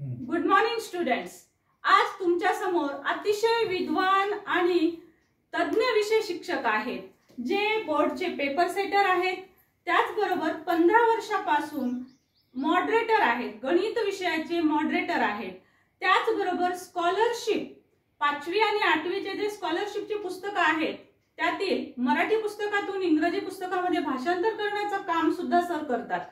Good morning students. आज तुमच्या समोर अतिशय विद्वान आणि तज्ञ विषय शिक्षक आहेत, जे बोर्डचे पेपर सेटर आहेत, त्याचबरोबर 15 वर्षापासून मॉडरेटर आहेत, गणित विषयाचे मॉडरेटर आहेत. त्याचबरोबर स्कॉलरशिप 5वी आणि 8वीचे जे स्कॉलरशिपची पुस्तकं आहेत, त्यातील मराठी पुस्तकातून इंग्रजी पुस्तकामध्ये भाषांतर करण्याचं काम सुद्धा सर करतात.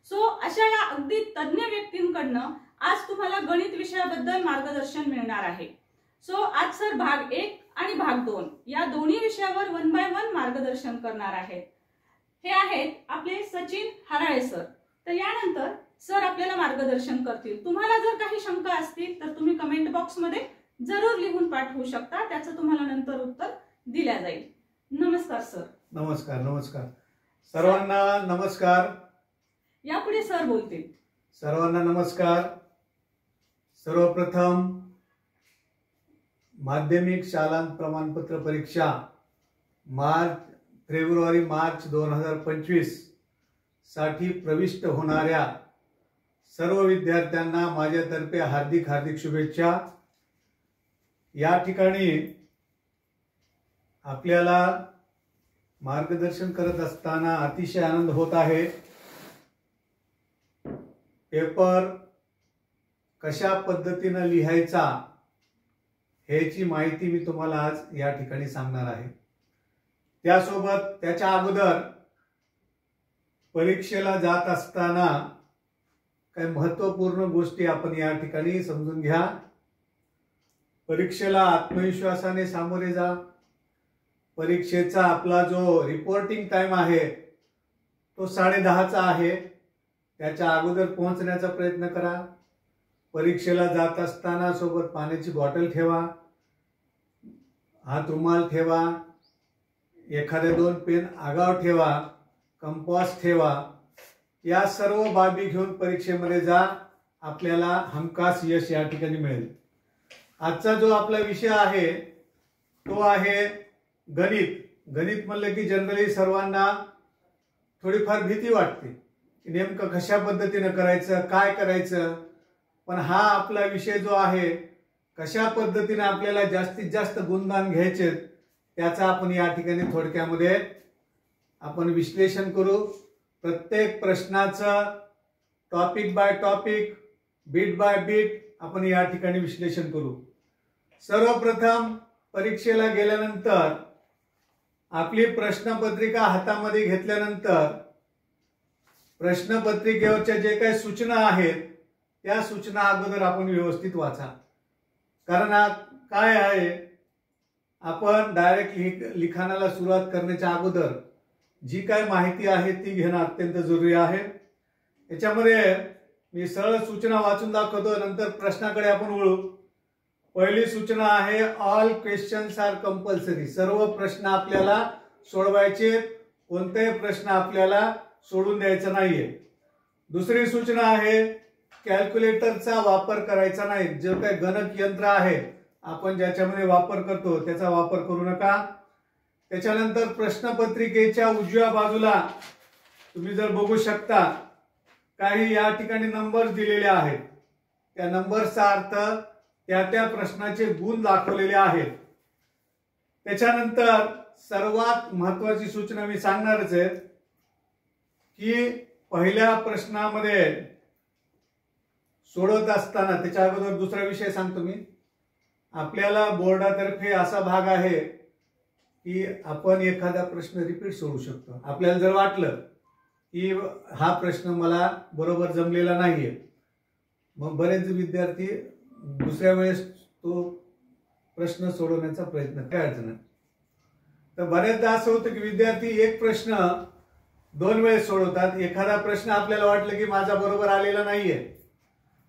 सो अशा या अगदी तज्ञ व्यक्तींकडनं आज तुम्हाला गणित विषयाबद्दल मार्गदर्शन मिळणार आहे. सो आज सर भाग 1 आणि भाग 2 या दोन्ही विषयावर 1 बाय 1 मार्गदर्शन करणार आहेत. हे आहेत आपले सचिन हराळे सर. तर यानंतर सर आपल्याला मार्गदर्शन करतील. तुम्हाला जर काही शंका असतील तर तुम्ही कमेंट बॉक्स मध्ये जरूर लिहून पाठवू शकता, त्याचं तुम्हाला नंतर उत्तर दिल्या जाईल. नमस्कार सर. नमस्कार. नमस्कार सर्वांना. नमस्कार. यापुढे सर बोलतील. सर्वांना नमस्कार. सर्वप्रथम माध्यमिक शालांत प्रमाणपत्र परीक्षा फेब्रुवारी-मार्च 2025 साठी प्रविष्ट होणाऱ्या सर्व विद्यार्थ्यांना माझ्यातर्फे हार्दिक हार्दिक शुभेच्छा. या ठिकाणी आपल्याला मार्गदर्शन करत असताना अतिशय आनंद होत आहे. पेपर कशा पद्धतीने लिहायचा ह्याची माहिती मी तुम्हाला आज या ठिकाणी सांगणार आहे. त्यासोबत त्याच्या अगोदर परीक्षेला जात असताना काही महत्त्वपूर्ण गोष्टी आपण या ठिकाणी समजून घ्या. परीक्षेला आत्मविश्वासाने सामोरे जा. परीक्षेचा आपला जो रिपोर्टिंग टाइम आहे तो 10:30चा आहे. त्याच्या अगोदर पोहोचण्याचा प्रयत्न करा. परीक्षेला जात असताना सोबत पाण्याची बॉटल ठेवा, हात रुमाल ठेवा, एखादे 2 पेन आगाव ठेवा, कंपास ठेवा. या सर्व बाबी घेऊन परीक्षेमध्ये जा. आपल्याला हमखास यश या ठिकाणी मिळेल. आजचा जो आपला विषय आहे तो आहे गणित. गणित म्हणलं की जनरली सर्वांना थोडीफार भीती वाटते, नेमकं कशा पद्धतीने करायचं, काय करायचं. पण हा आपला विषय जो आहे, कशा पद्धतीने आपल्याला जास्तीत जास्त गुणदान घ्यायचे त्याचा आपण या ठिकाणी थोडक्यामध्ये आपण विश्लेषण करू. प्रत्येक प्रश्नाचं topic by topic, bit by bit आपण या ठिकाणी विश्लेषण करू. सर्वप्रथम परीक्षेला गेल्यानंतर आपली प्रश्नपत्रिका हातामध्ये घेतल्यानंतर प्रश्नपत्रिकेवरच्या जे काही सूचना आहेत त्या सूचना अगोदर आपण व्यवस्थित वाचा. कारण काय आहे, आपण डायरेक्ट लिखाणाला सुरुवात करण्याच्या अगोदर जी काय माहिती आहे ती घेणं अत्यंत जरुरी आहे. याच्यामध्ये मी सरळ सूचना वाचून दाखवतो, नंतर प्रश्नाकडे आपण वळू. पहिली सूचना आहे ऑल क्वेश्चन्स आर कंपल्सरी. सर्व प्रश्न आपल्याला सोडवायचे, कोणतेही प्रश्न आपल्याला सोडून द्यायचा नाहीये. दुसरी सूचना आहे कॅल्क्युलेटरचा वापर करायचा नाही. जे काही गणक यंत्र आहे आपण ज्याच्यामध्ये वापर करतो त्याचा वापर करू नका. त्याच्यानंतर प्रश्नपत्रिकेच्या उजव्या बाजूला तुम्ही जर बघू शकता काही या ठिकाणी नंबर्स दिलेले आहेत. त्या नंबरचा अर्थ त्या प्रश्नाचे गुण दाखवलेले आहेत. त्याच्यानंतर सर्वात महत्वाची सूचना मी सांगणारच आहे की पहिल्या प्रश्नामध्ये सोडवत असताना, त्याच्या अगोदर दुसरा विषय सांगतो मी. आपल्याला बोर्डातर्फे असा भाग आहे की आपण एखादा प्रश्न रिपीट सोडवू शकतो. आपल्याला जर वाटलं की हा प्रश्न मला बरोबर जमलेला नाहीये, मग बरेच विद्यार्थी दुसऱ्या वेळेस तो प्रश्न सोडवण्याचा प्रयत्न करायचा. तर बरेचदा असं होतं की विद्यार्थी एक प्रश्न 2 वेळेस सोडवतात. एखादा प्रश्न आपल्याला वाटलं की माझा बरोबर आलेला नाहीये,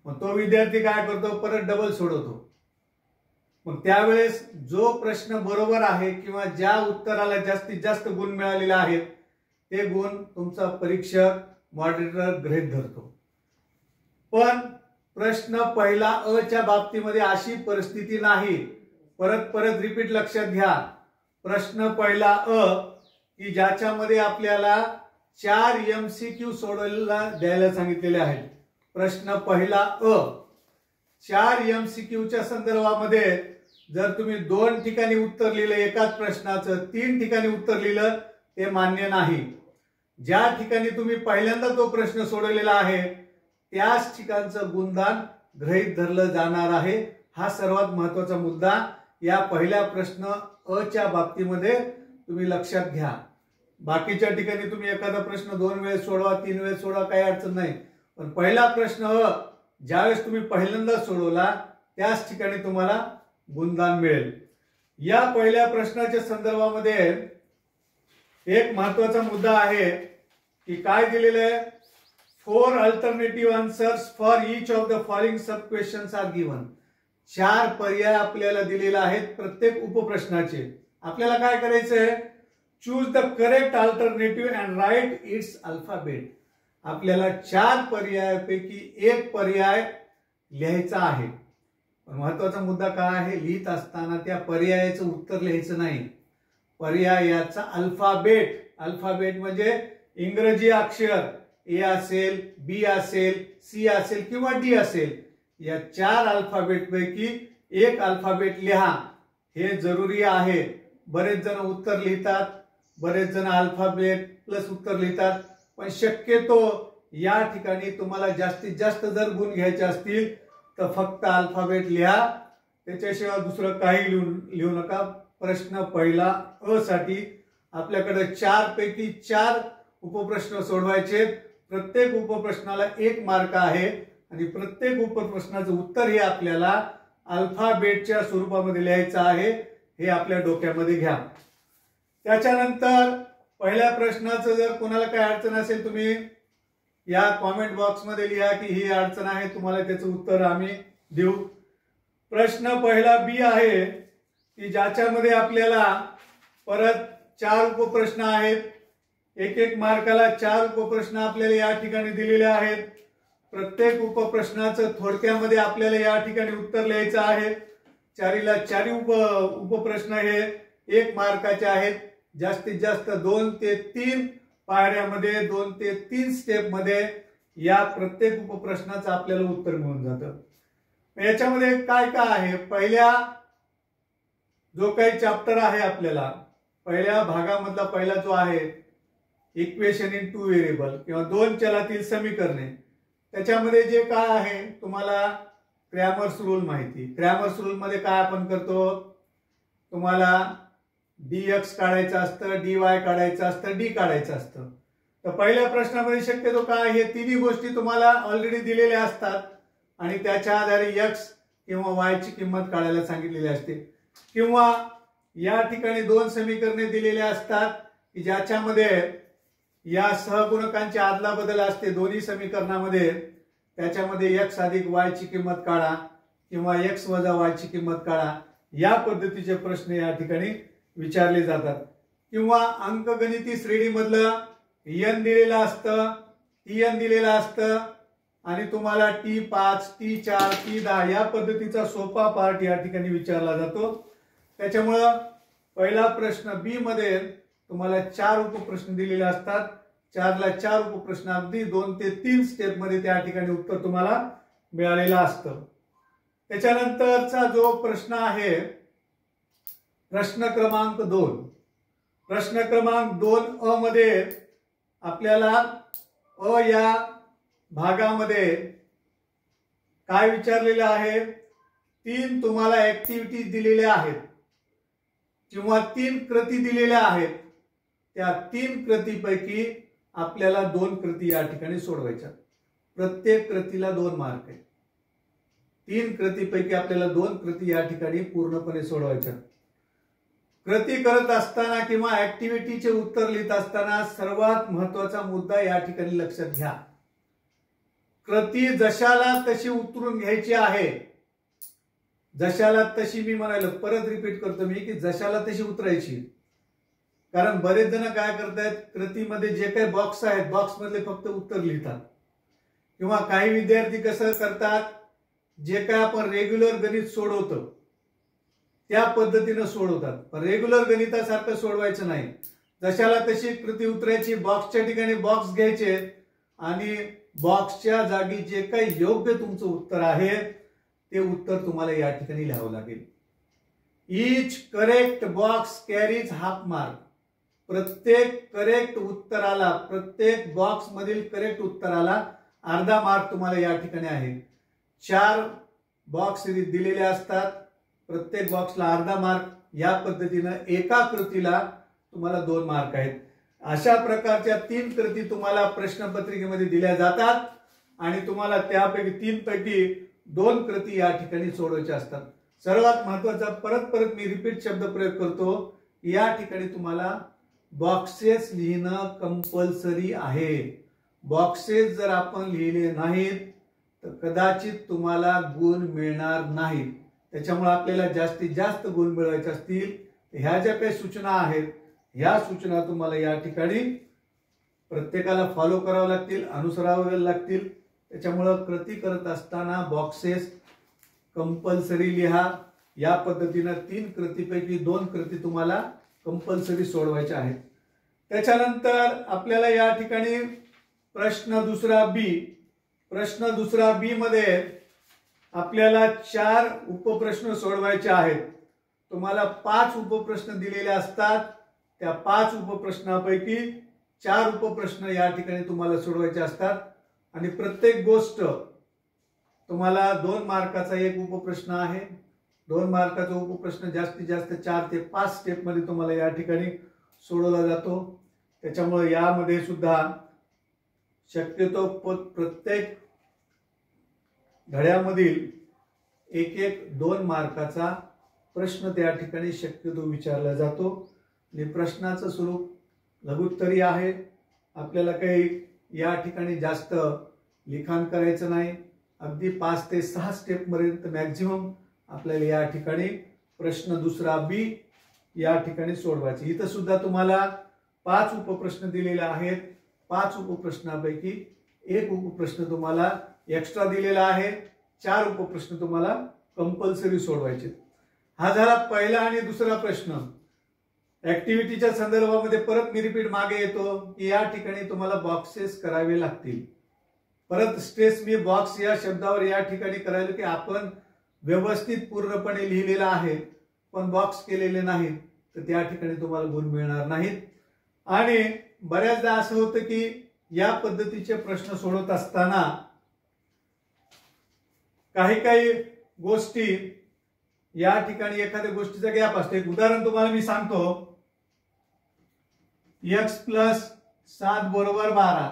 मग तो विद्यार्थी काय करतो, परत डबल सोडवतो. मग त्यावेळेस जो प्रश्न बरोबर आहे किंवा ज्या उत्तराला जास्तीत जास्त गुण मिळालेले आहेत ते गुण तुमचा परीक्षक मॉडरेटर गृहीत धरतो. पण प्रश्न पहिला अ च्या बाबतीमध्ये अशी परिस्थिती नाही. परत रिपीट लक्षात घ्या. प्रश्न पहिला अ की ज्याच्यामध्ये आपल्याला 4 MCQ सोडवायला द्यायला सांगितलेले आहेत. प्रश्न पहिला अ 4 MCQच्या संदर्भामध्ये जर तुम्ही 2 ठिकाणी उत्तर लिहिलं एकाच प्रश्नाचं, 3 ठिकाणी उत्तर लिहिलं ते मान्य नाही. ज्या ठिकाणी तुम्ही पहिल्यांदा तो प्रश्न सोडवलेला आहे त्याच ठिकाणचं गुणदान गृहीत धरलं जाणार आहे. हा सर्वात महत्त्वाचा मुद्दा या पहिल्या प्रश्न अ च्या बाबतीमध्ये तुम्ही लक्षात घ्या. बाकीच्या ठिकाणी तुम्ही एखादा प्रश्न 2 वेळेस सोडवा, 3 वेळेस सोडवा, काही अडचण नाही. पण पहिला प्रश्न अ ज्यावेळेस तुम्ही पहिल्यांदा सोडवला त्याच ठिकाणी तुम्हाला गुणदान मिळेल. या पहिल्या प्रश्नाच्या संदर्भामध्ये एक महत्त्वाचा मुद्दा आहे की काय दिलेलं आहे, 4 alternative answers for each of the following sub questions are given. 4 पर्याय आपल्याला दिलेले आहेत प्रत्येक उपप्रश्नाचे. आपल्याला काय करायचं आहे, choose the correct alternative and write its alphabet. आपल्याला 4 पर्यायापैकी एक पर्याय लिहायचा आहे. पण महत्त्वाचा मुद्दा काय आहे, लिहित असताना त्या पर्यायाचं उत्तर लिहायचं नाही, पर्यायाचा अल्फाबेट. अल्फाबेट म्हणजे इंग्रजी अक्षर ए असेल, बी असेल, सी असेल किंवा डी असेल. या 4 अल्फाबेट पैकी एक अल्फाबेट लिहा, हे जरुरी आहे. बरेच जण उत्तर लिहितात, बरेच जण अल्फाबेट प्लस उत्तर लिहितात, पण शक्यतो या ठिकाणी तुम्हाला जास्तीत जास्त जर गुण घ्यायचे असतील तर फक्त अल्फाबेट लिहा, त्याच्याशिवाय दुसरं काही लिहू नका. प्रश्न पहिला अ साठी आपल्याकडे 4 पैकी 4 उपप्रश्न सोडवायचे. प्रत्येक उपप्रश्नाला 1 मार्क आहे आणि प्रत्येक उपप्रश्नाचं उत्तर हे आपल्याला अल्फाबेटच्या स्वरूपामध्ये लिहायचं आहे. हे आपल्या डोक्यामध्ये घ्या. त्याच्यानंतर पहिल्या प्रश्नाचं जर कोणाला काही अडचण असेल तुम्ही या कॉमेंट बॉक्समध्ये लिहा की ही अडचण आहे, तुम्हाला त्याचं उत्तर आम्ही देऊ. प्रश्न पहिला बी आहे की ज्याच्यामध्ये आपल्याला परत 4 उपप्रश्न आहेत. एक मार्काला 4 उपप्रश्न आपल्याला या ठिकाणी दिलेले आहेत. प्रत्येक उपप्रश्नाचं थोडक्यामध्ये आपल्याला या ठिकाणी उत्तर लिहायचं आहे. 4ला 4 उपप्रश्न हे 1 मार्काचे आहेत. जास्तीत जास्त 2 ते 3 पायऱ्यामध्ये, 2 ते 3 स्टेप मध्ये या प्रत्येक उपप्रश्नाचं आपल्याला उत्तर मिळून जातं. याच्यामध्ये काय काय आहे, पहिल्या जो काही चॅप्टर आहे आपल्याला पहिल्या भागामधला पहिला जो आहे इक्वेशन इन 2 व्हेरिएबल किंवा 2 चलातील समीकरणे, त्याच्यामध्ये जे काय आहे तुम्हाला क्रॅमर्स रूल माहिती. क्रॅमर्स रूल मध्ये काय आपण करतो, तुम्हाला dx काढायचं असतं, dy काढायचं असतं, d काढायचं असतं. तर पहिल्या प्रश्नामध्ये शक्यतो काय, हे तिन्ही गोष्टी तुम्हाला ऑलरेडी दिलेल्या असतात आणि त्याच्या आधारे x किंवा y ची किंमत काढायला सांगितलेली असते. किंवा या ठिकाणी 2 समीकरणे दिलेली असतात की ज्याच्यामध्ये या सहगुणकांची आदला बदल असते दोन्ही समीकरणामध्ये. त्याच्यामध्ये x अधिक y ची किंमत काढा किंवा x वजा y ची किंमत काढा. या पद्धतीचे प्रश्न या ठिकाणी विचारले जातात. किंवा अंकगणिती श्रेणी मधलं n दिलेलं असतं, tn दिलेलं असतं आणि तुम्हाला T5, T4, T10 या पद्धतीचा सोपा पार्ट या ठिकाणी विचारला जातो. त्याच्यामुळं पहिला प्रश्न बी मध्ये तुम्हाला 4 उपप्रश्न दिलेले असतात. 4ला 4 उपप्रश्न अगदी 2 ते 3 स्टेप मध्ये त्या ठिकाणी उत्तर तुम्हाला मिळालेलं असतं. त्याच्यानंतरचा जो प्रश्न आहे प्रश्न क्रमांक 2. प्रश्न क्रमांक 2 अ मध्ये आपल्याला अ या भागामध्ये काय विचारलेलं आहे, 3 तुम्हाला ऍक्टिव्हिटीज दिलेल्या आहेत किंवा 3 कृती दिलेल्या आहेत. त्या 3 कृतीपैकी आपल्याला 2 कृती या ठिकाणी सोडवायच्या. प्रत्येक कृतीला 2 मार्क आहेत. 3 कृतीपैकी आपल्याला 2 कृती या ठिकाणी पूर्णपणे सोडवायच्या. कृती करत असताना किंवा ऍक्टिव्हिटीचे उत्तर लिहित असताना सर्वात महत्त्वाचा मुद्दा या ठिकाणी लक्षात घ्या, कृती जशाला तशी उतरून घ्यायची आहे. जशाला तशी, मी म्हणालो परत रिपीट करतो मी की जशाला तशी उतरायची. कारण बरेच जण काय करतायत, कृतीमध्ये जे काही बॉक्स आहेत बॉक्स मधले फक्त उत्तर लिहितात. किंवा काही विद्यार्थी कसं करतात, जे काय आपण रेग्युलर गणित सोडवतो त्या पद्धतीने सोडवतात. पण रेग्युलर गणितासारखं सोडवायचं नाही. जशाला तशी कृती उतरायची. बॉक्सच्या ठिकाणी बॉक्स घ्यायचे आणि बॉक्सच्या जागी जे काही योग्य तुमचं उत्तर आहे ते उत्तर तुम्हाला या ठिकाणी लिहावं लागेल. Each correct box carries half mark. प्रत्येक करेक्ट उत्तराला, प्रत्येक बॉक्स मधील करेक्ट उत्तराला अर्धा मार्क तुम्हाला या ठिकाणी आहे. 4 बॉक्स दिलेले असतात, प्रत्येक बॉक्सला अर्धा मार्क. या पद्धतीनं एका कृतीला तुम्हाला 2 मार्क आहेत. अशा प्रकारच्या 3 कृती तुम्हाला प्रश्नपत्रिकेमध्ये दिल्या जातात आणि तुम्हाला त्यापैकी 3 पैकी 2 कृती या ठिकाणी सोडवायच्या असतात. सर्वात महत्वाचा, परत मी रिपीट शब्द प्रयोग करतो, या ठिकाणी तुम्हाला बॉक्सेस लिहिणं कंपल्सरी आहे. बॉक्सेस जर आपण लिहिले नाहीत तर कदाचित तुम्हाला गुण मिळणार नाहीत. त्याच्यामुळे आपल्याला जास्तीत जास्त गुण मिळवायचे असतील, ह्या ज्या काही सूचना आहेत, ह्या सूचना तुम्हाला या ठिकाणी प्रत्येकाला फॉलो करावं लागतील, अनुसरावे लागतील. त्याच्यामुळे कृती करत असताना बॉक्सेस कंपल्सरी लिहा. या पद्धतीनं 3 कृतीपैकी 2 कृती तुम्हाला कंपल्सरी सोडवायच्या आहेत. त्याच्यानंतर आपल्याला या ठिकाणी प्रश्न दुसरा बी मध्ये आपल्याला 4 उपप्रश्न सोडवायचे आहेत. तुम्हाला 5 उपप्रश्न दिलेले असतात. त्या 5 उपप्रश्नापैकी 4 उपप्रश्न या ठिकाणी तुम्हाला सोडवायचे असतात आणि प्रत्येक गोष्ट तुम्हाला 2 मार्काचा एक उपप्रश्न आहे. 2 मार्काचा उपप्रश्न जास्तीत जास्त 4 ते 5 स्टेप मध्ये तुम्हाला या ठिकाणी सोडवला जातो. त्याच्यामुळे यामध्ये सुद्धा शक्यतो प्रत्येक धड्यामधील एक 2 मार्काचा प्रश्न त्या ठिकाणी शक्यतो विचारला जातो. आणि प्रश्नाचं स्वरूप लघुत्तरी आहे. आपल्याला काही या ठिकाणी जास्त लिखाण करायचं नाही. अगदी 5 ते 6 स्टेप पर्यंत मॅक्झिमम आपल्याला या ठिकाणी प्रश्न दुसरा बी या ठिकाणी सोडवायचे. इथं सुद्धा तुम्हाला 5 उपप्रश्न दिलेले आहेत. 5 उपप्रश्नापैकी एक उपप्रश्न तुम्हाला एक्स्ट्रा दिलेला आहे. 4 उपप्रश्न तुम्हाला कंपल्सरी सोडवायचे. हा झाला पहिला आणि दुसरा प्रश्न. ऍक्टिव्हिटीच्या संदर्भामध्ये परत मी रिपीट मागे येतो की या ठिकाणी तुम्हाला बॉक्सेस करावे लागतील. परत स्ट्रेस मी बॉक्स या शब्दावर या ठिकाणी करायला की आपण व्यवस्थित पूर्णपणे लिहिलेला आहे पण बॉक्स केलेले नाहीत तर त्या ठिकाणी तुम्हाला गुण मिळणार नाहीत. आणि बऱ्याचदा असं होतं की या पद्धतीचे प्रश्न सोडवत असताना काही गोष्टी या ठिकाणी एखाद्या गोष्टीचा गॅप असतो. एक उदाहरण तुम्हाला मी सांगतो. x + 7 = 12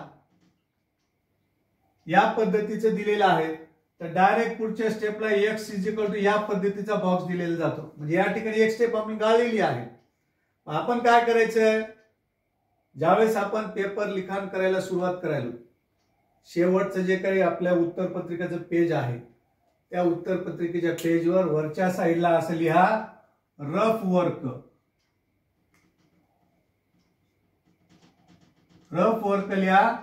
या पद्धतीचं दिलेलं आहे. तर डायरेक्ट पुढच्या स्टेपला x = या पद्धतीचा बॉक्स दिलेला जातो. म्हणजे या ठिकाणी एक स्टेप आपण गाळलेली आहे. आपण काय करायचंय, ज्यावेळेस आपण पेपर लिखाण करायला सुरुवात करायलो, शेवटचं जे काही आपल्या उत्तरपत्रिकेचं पेज आहे त्या उत्तरपत्रिकेच्या पेजवर वरच्या साईडला असं लिहा रफ वर्क. रफ वर्क लिहा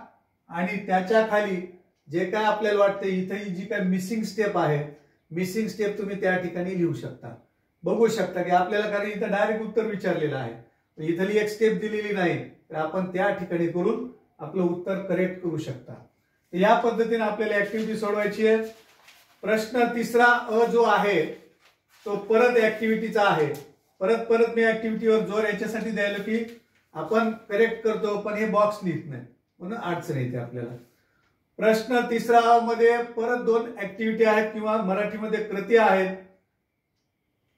आणि त्याच्या खाली जे काय आपल्याला वाटतं इथं जी काय मिसिंग स्टेप आहे, मिसिंग स्टेप तुम्ही त्या ठिकाणी लिहू शकता. बघू शकता की आपल्याला कारण इथं डायरेक्ट उत्तर विचारलेलं आहे, इथली एक स्टेप दिलेली नाही तर आपण त्या ठिकाणी करून आपलं उत्तर करेक्ट करू शकता. या पद्धतीने आपल्याला ऍक्टिव्हिटी सोडवायची आहे. प्रश्न तिसरा अ जो आहे तो परत ऍक्टिव्हिटीचा आहे. परत मी ऍक्टिव्हिटीवर जोर याच्यासाठी द्यायला की आपण करेक्ट करतो पण हे बॉक्स लिहित नाही म्हणून अडचण येते आपल्याला. प्रश्न तिसरा मध्ये परत 2 ऍक्टिव्हिटी आहेत किंवा मराठीमध्ये कृती आहेत.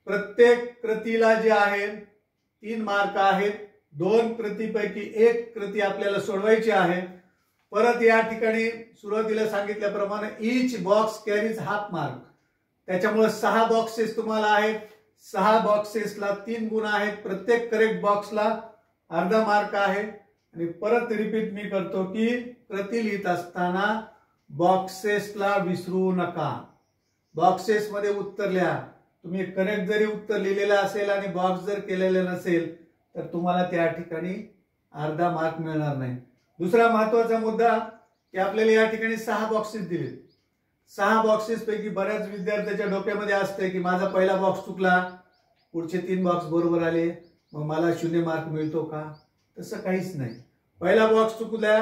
प्रत्येक कृतीला जे आहे 3 मार्क आहेत. 2 कृतीपैकी एक कृती आपल्याला सोडवायची आहे. परत या ठिकाणी सुरुवातीला सांगितल्याप्रमाणे each box carries half mark. त्याच्यामुळे 6 बॉक्सेस तुम्हाला आहेत. 6 बॉक्सेसला 3 गुण आहेत. प्रत्येक करेक्ट बॉक्सला अर्धा मार्क आहे. आणि परत रिपीट मी करतो की कृती लिहित असताना बॉक्सेसला विसरू नका. बॉक्सेस मध्ये उत्तर लिहा. तुम्ही करेक्ट जरी उत्तर लिहिलेलं असेल आणि बॉक्स जर केलेले नसेल तर तुम्हाला त्या ठिकाणी अर्धा मार्क मिळणार नाही. दुसरा महत्वाचा मुद्दा की आपल्याला या ठिकाणी 6 बॉक्सेस दिले. 6 बॉक्सेस पैकी बऱ्याच विद्यार्थ्यांच्या डोक्यामध्ये असते की माझा पहिला बॉक्स चुकला, पुढचे 3 बॉक्स बरोबर आले, मग मला 0 मार्क मिळतो का? तसं काहीच नाही. पहिला बॉक्स चुकला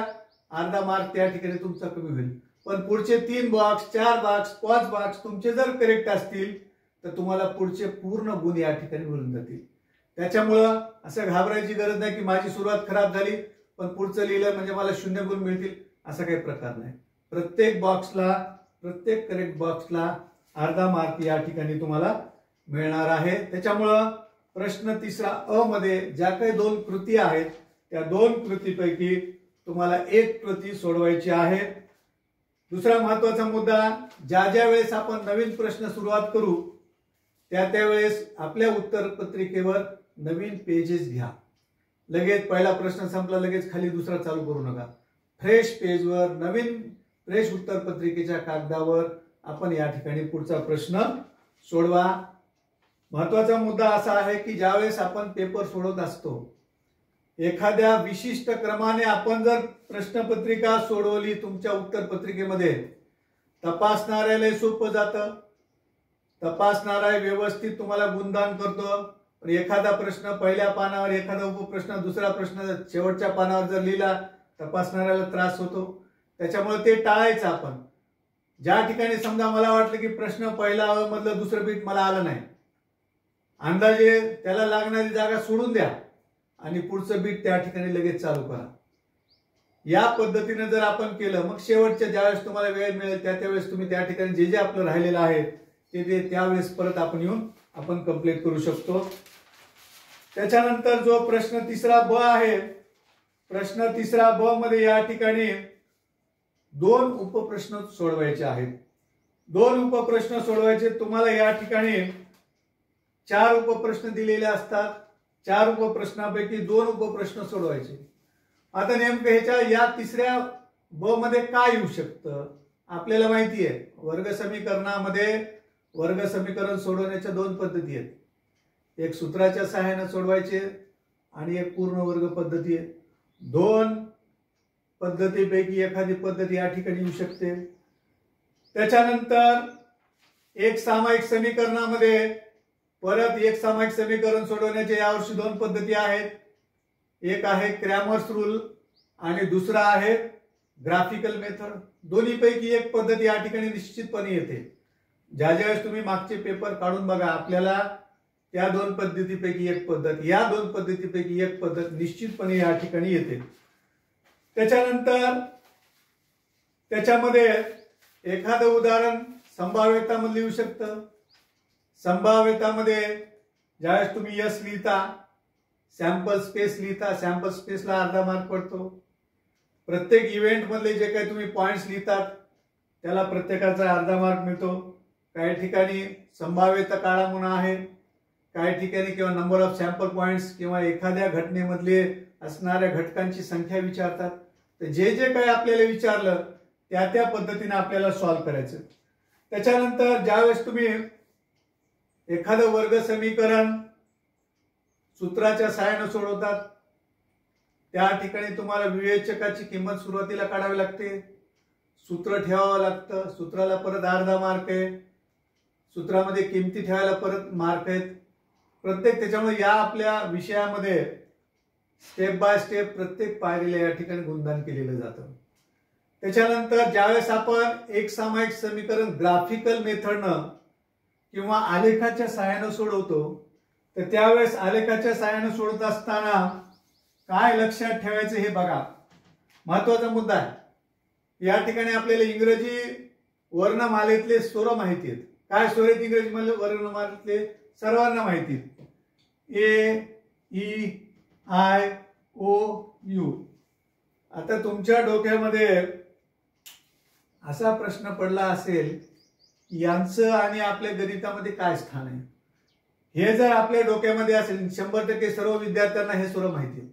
अर्धा मार्क त्या ठिकाणी तुमचा कमी होईल. पण पुढचे 3 बॉक्स 4 बॉक्स 5 बॉक्स तुमचे जर करेक्ट असतील तर तुम्हाला पुढचे पूर्ण गुण या ठिकाणी मिळून जातील. त्याच्यामुळं असं घाबरायची गरज नाही की माझी सुरुवात खराब झाली पण पुढचं लिहिलं म्हणजे मला 0 गुण मिळतील, असा काही प्रकार नाही. प्रत्येक करेक्ट बॉक्सला अर्धा मार्क या ठिकाणी तुम्हाला मिळणार आहे. त्याच्यामुळं प्रश्न तिसरा अ मध्ये ज्या काही 2 कृती आहेत त्या 2 कृतीपैकी तुम्हाला 1 कृती सोडवायची आहे. दुसरा महत्वाचा मुद्दा, ज्या वेळेस आपण नवीन प्रश्न सुरुवात करू त्यावेळेस आपल्या उत्तर पत्रिकेवर नवीन पेजेस घ्या. लगेच पहिला प्रश्न संपला लगेच खाली दुसरा चालू करू नका. फ्रेश पेजवर नवीन फ्रेश उत्तर पत्रिकेच्या कागदावर आपण या ठिकाणी पुढचा प्रश्न सोडवा. महत्वाचा मुद्दा असा आहे की ज्यावेळेस आपण पेपर सोडवत असतो एखाद्या विशिष्ट क्रमाने आपण जर प्रश्नपत्रिका सोडवली तुमच्या उत्तर पत्रिकेमध्ये तपासणाऱ्याला सोपं जातं. तपासणारा व्यवस्थित तुम्हाला गुणदान करतो. पण एखादा प्रश्न पहिल्या पानावर एखादा उपप्रश्न दुसरा प्रश्न शेवटच्या पानावर जर लिहिला तपासणाऱ्याला त्रास होतो. त्याच्यामुळे ते टाळायचं आपण. ज्या ठिकाणी समजा मला वाटलं की प्रश्न पहिला मधलं दुसरं बीट मला आलं नाही, अंदाजे त्याला लागणारी जागा सोडून द्या आणि पुढचं बीट त्या ठिकाणी लगेच चालू करा. या पद्धतीने जर आपण केलं मग शेवटच्या ज्यावेळेस तुम्हाला वेळ मिळेल त्यावेळेस तुम्ही त्या ठिकाणी जे आपलं राहिलेलं आहे ते त्यावेळेस परत आपण येऊन आपण कंप्लीट करू शकतो. त्याच्यानंतर जो प्रश्न तिसरा ब आहे, प्रश्न तिसरा ब मध्ये या ठिकाणी 2 उपप्रश्न सोडवायचे आहेत. 2 उपप्रश्न सोडवायचे. तुम्हाला या ठिकाणी 4 उपप्रश्न दिलेले असतात. 4 उपप्रश्नापैकी 2 उपप्रश्न सोडवायचे. आता नेमकं ह्याच्या या तिसऱ्या ब मध्ये काय येऊ शकतं आपल्याला माहिती आहे. वर्ग समीकरण सोडवण्याच्या 2 पद्धती आहेत. एक सूत्राच्या सहाय्याने सोडवायचे आणि एक पूर्ण वर्ग पद्धती आहे. 2 पद्धतीपैकी एखादी पद्धती या ठिकाणी येऊ शकते. त्याच्यानंतर एक सामायिक समीकरणामध्ये परत एक सामायिक समीकरण सोडवण्याच्या यावर्षी 2 पद्धती आहेत. एक आहे क्रॅमर्स रूल आणि दुसरा आहे ग्राफिकल मेथड. दोन्हीपैकी एक पद्धत या ठिकाणी निश्चितपणे येते. ज्यावेळेस तुम्ही मागचे पेपर काढून बघा आपल्याला त्या 2 पद्धतीपैकी एक पद्धत, या 2 पद्धतीपैकी एक पद्धत निश्चितपणे या ठिकाणी येते. त्याच्यानंतर त्याच्यामध्ये एखादं उदाहरण संभाव्यतामध्ये येऊ शकतं. संभाव्यतामध्ये ज्यावेळेस तुम्ही यस लिहिता, सॅम्पल स्पेस लिहिता, सॅम्पल स्पेसला अर्धा मार्क पडतो. प्रत्येक इव्हेंट मधले जे काही तुम्ही पॉइंट्स लिहितात त्याला प्रत्येकाचा अर्धा मार्क मिळतो. काही ठिकाणी संभाव्यता काळा म्हणून आहे, काही ठिकाणी किंवा नंबर ऑफ सॅम्पल पॉइंट्स किंवा एखाद्या घटनेमधले असणाऱ्या घटकांची संख्या विचारतात. तर जे काही आपल्याला विचारलं त्या पद्धतीने आपल्याला सॉल्व्ह करायचं. त्याच्यानंतर ज्यावेळेस तुम्ही एखादं वर्ग समीकरण सूत्राच्या सहाय्याने सोडवतात त्या ठिकाणी तुम्हाला विवेचकाची किंमत सुरुवातीला काढावी लागते. सूत्र ठेवावं लागतं. सूत्राला परत अर्धा मार्क आहे. सूत्रामध्ये किमती ठेवायला परत मार्क आहेत प्रत्येक. त्याच्यामुळे या आपल्या विषयामध्ये स्टेप बाय स्टेप प्रत्येक पायरीला या ठिकाणी गुणदान केलेलं जातं. त्याच्यानंतर ज्यावेळेस आपण एक सामायिक समीकरण ग्राफिकल मेथडनं किंवा आलेखाच्या सहाय्याने सोडवतो तर त्यावेळेस आलेखाच्या सहाय्याने सोडत असताना काय लक्षात ठेवायचं हे बघा. महत्वाचा मुद्दा आहे. या ठिकाणी आपल्याला इंग्रजी वर्णमालेतले स्वर माहिती आहेत. काय स्वर आहेत इंग्रजी वर्णमालेतले सर्वांना माहिती आहेत. ए, ई, आय, ओ, यू. आता तुमच्या डोक्यामध्ये असा प्रश्न पडला असेल यांचं आणि आपल्या गणितामध्ये काय स्थान आहे. हे जर आपल्या डोक्यामध्ये असेल 100% सर्व विद्यार्थ्यांना हे स्वर माहिती आहे.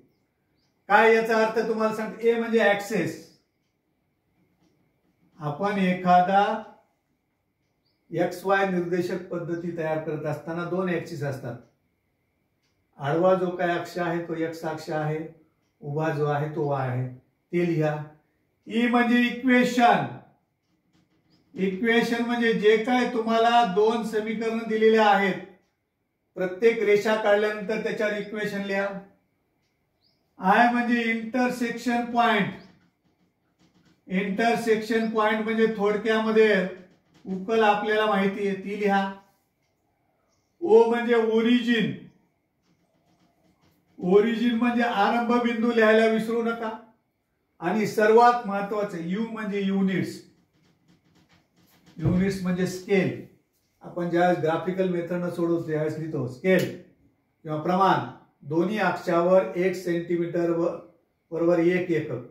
काय याचा अर्थ तुम्हाला सांगतो. ए म्हणजे ऍक्सेस. आपण एखादा XY निर्देशक पद्धती तयार करत असताना 2 ऍक्सिस असतात. आडवा जो काय अक्ष आहे तो X अक्ष आहे, उभा जो आहे तो Y आहे. ते लिहा. ई म्हणजे इक्वेशन. इक्वेशन म्हणजे जे काय तुम्हाला 2 समीकरण दिलेले आहेत प्रत्येक रेषा काढल्यानंतर त्याच्यावर इक्वेशन लिहा. आय म्हणजे इंटरसेक्शन पॉइंट. इंटरसेक्शन पॉइंट म्हणजे थोडक्यामध्ये उकल आपल्याला माहिती आहे ती लिहा. ओ म्हणजे ओरिजिन. ओरिजिन म्हणजे आरंभ बिंदू लिहायला विसरू नका. आणि सर्वात महत्वाचं यू म्हणजे युनिट्स. युनिट्स म्हणजे स्केल. आपण ज्यावेळेस ग्राफिकल मेथडनं सोडवतो त्यावेळेस लिहितो स्केल किंवा प्रमाण. दोन्ही अक्षावर 1 सेंटीमीटर बरोबर 1 एकक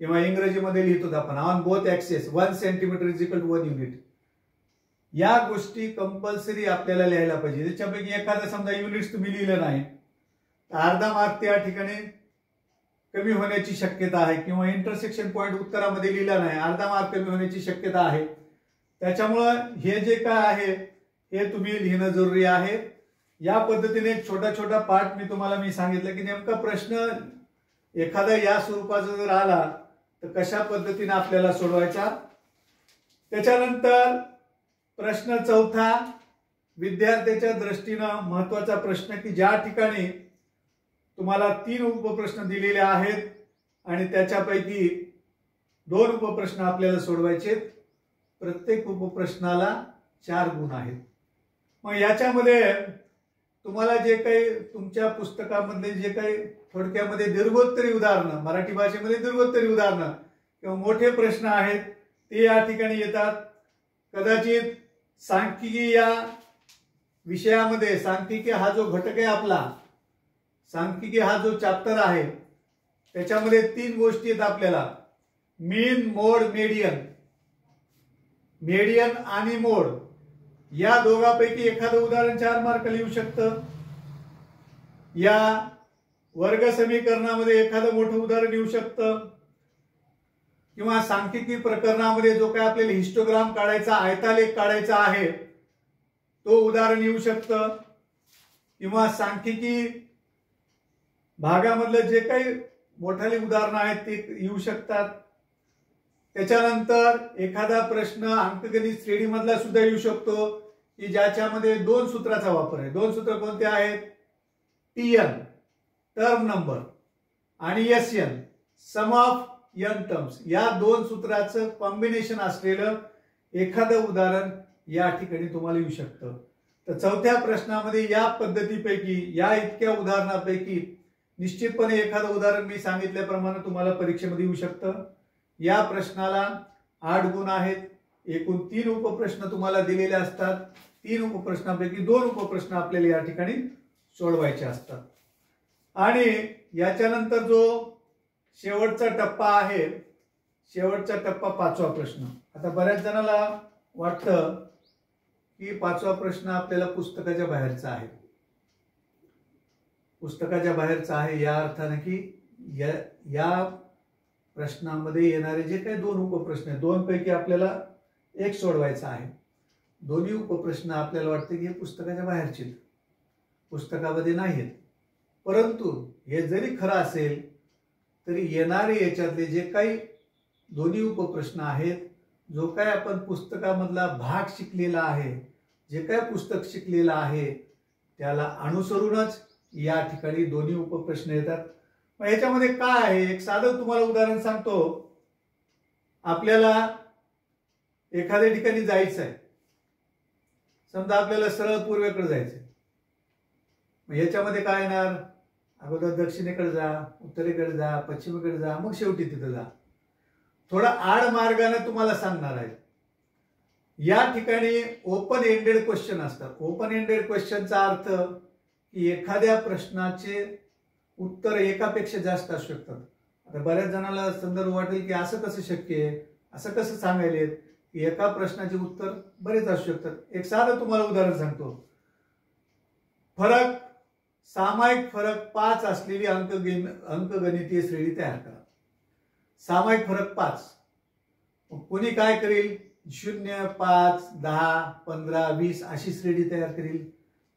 किंवा इंग्रजीमध्ये लिहितो आपण on both axes 1 centimetre is equal to 1 unit. या गोष्टी कंपल्सरी आपल्याला लिहायला पाहिजे. त्याच्यापैकी एखादा समजा युनिट्स तुम्ही लिहिलं नाही तर अर्धा मार्क त्या ठिकाणी कमी होण्याची शक्यता आहे. किंवा इंटरसेक्शन पॉइंट उत्तरामध्ये लिहिला नाही अर्धा मार्क कमी होण्याची शक्यता आहे. त्याच्यामुळं हे जे काय आहे हे तुम्ही लिहिणं जरुरी आहे. या पद्धतीने एक छोटा छोटा पार्ट मी सांगितलं की नेमका प्रश्न एखादा या स्वरूपाचा जर आला तर कशा पद्धतीने आपल्याला सोडवायचा. त्याच्यानंतर प्रश्न चौथा विद्यार्थ्याच्या दृष्टीनं महत्वाचा प्रश्न की ज्या ठिकाणी तुम्हाला 3 उपप्रश्न दिलेले आहेत आणि त्याच्यापैकी 2 उपप्रश्न आपल्याला सोडवायचे. प्रत्येक उपप्रश्नाला 4 गुण आहेत. मग याच्यामध्ये तुम्हाला जे काही तुमच्या पुस्तकामधले जे काही थोडक्यामध्ये दीर्घोत्तरी उदाहरणं मराठी भाषेमध्ये दीर्घोत्तरी उदाहरणं किंवा मोठे प्रश्न आहेत ते या ठिकाणी येतात. कदाचित सांख्यिकी या विषयामध्ये सांख्यिकी हा जो घटक आहे आपला सांख्यिकी हा जो चॅप्टर आहे त्याच्यामध्ये 3 गोष्टी आहेत आपल्याला मीन मोड मेडियन. मेडियन आणि मोड या दोघांपैकी एखादं उदाहरण 4 मार्क लिहू शकतं. या वर्ग समीकरणामध्ये एखादं मोठं उदाहरण येऊ शकतं. किंवा सांख्यिकी प्रकरणामध्ये जो काय आपल्याला हिस्टोग्राम काढायचा आयतालेख काढायचा आहे तो उदाहरण येऊ शकतं. किंवा सांख्यिकी भागामधलं जे काही मोठाली उदाहरणं आहेत ते येऊ शकतात. त्याच्यानंतर एखादा प्रश्न अंकगणित श्रेणीमधला सुद्धा येऊ शकतो की ज्याच्यामध्ये 2 सूत्राचा वापर आहे. 2 सूत्र कोणते आहेत TN टर्म नंबर आणि SN sum of n terms. या 2 सूत्राचं कॉम्बिनेशन असलेलं एखादं उदाहरण या ठिकाणी तुम्हाला येऊ शकतं. तर चौथ्या प्रश्नामध्ये या पद्धतीपैकी या इतक्या उदाहरणापैकी निश्चितपणे एखादं उदाहरण मी सांगितल्याप्रमाणे तुम्हाला परीक्षेमध्ये येऊ शकतं. या प्रश्नाला 8 गुण आहेत. एकूण 3 उपप्रश्न तुम्हाला दिलेले असतात. 3 उपप्रश्नांपैकी 2 उपप्रश्न आपल्याला या ठिकाणी सोडवायचे असतात. आणि याच्यानंतर जो शेवटचा टप्पा आहे शेवटचा टप्पा 5वा प्रश्न. आता बऱ्याच जणांना वाटतं की 5वा प्रश्न आपल्याला पुस्तकाच्या बाहेरचा आहे. पुस्तकाच्या बाहेरचा आहे या अर्थाने की या प्रश्नामध्ये येणारे जे काही 2 उपप्रश्न आहेत 2 पैकी आपल्याला एक सोडवायचा आहे. दोन्ही उपप्रश्न आपल्याला वाटते की हे पुस्तकाच्या बाहेरचे पुस्तकामध्ये नाहीत. परंतु हे जरी खरं असेल तरी येणारे याच्यातले जे काही दोन्ही उपप्रश्न आहेत जो काय आपण पुस्तकामधला भाग शिकलेला आहे जे काय पुस्तक शिकलेलं आहे त्याला अनुसरूनच या ठिकाणी दोन्ही उपप्रश्न येतात. मग याच्यामध्ये काय आहे एक साधं तुम्हाला उदाहरण सांगतो. आपल्याला एखाद्या ठिकाणी जायचं आहे. समजा आपल्याला सरळ पूर्वेकडे जायचंय. मग याच्यामध्ये काय येणार अगोदर दक्षिणेकडे जा उत्तरेकडे जा पश्चिमेकडे जा मग शेवटी तिथं जा. थोडा आड मार्गाने तुम्हाला सांगणार आहे. या ठिकाणी ओपन एंडेड क्वेश्चन असतात. ओपन एंडेड क्वेश्चनचा अर्थ की एखाद्या प्रश्नाचे उत्तर एकापेक्षा जास्त असू शकतात. आता बऱ्याच जणांना संदर्भ वाटेल की असं कसं शक्य आहे असं कसं सांगायले की एका प्रश्नाचे उत्तर बरेच असू शकतात. एक साधं तुम्हाला उदाहरण सांगतो. फरक सामायिक फरक 5 असलेली अंकगणितीय श्रेणी तयार करा. सामायिक फरक 5. कोणी काय करेल 0 5 10 15 20 अशी श्रेणी तयार करेल.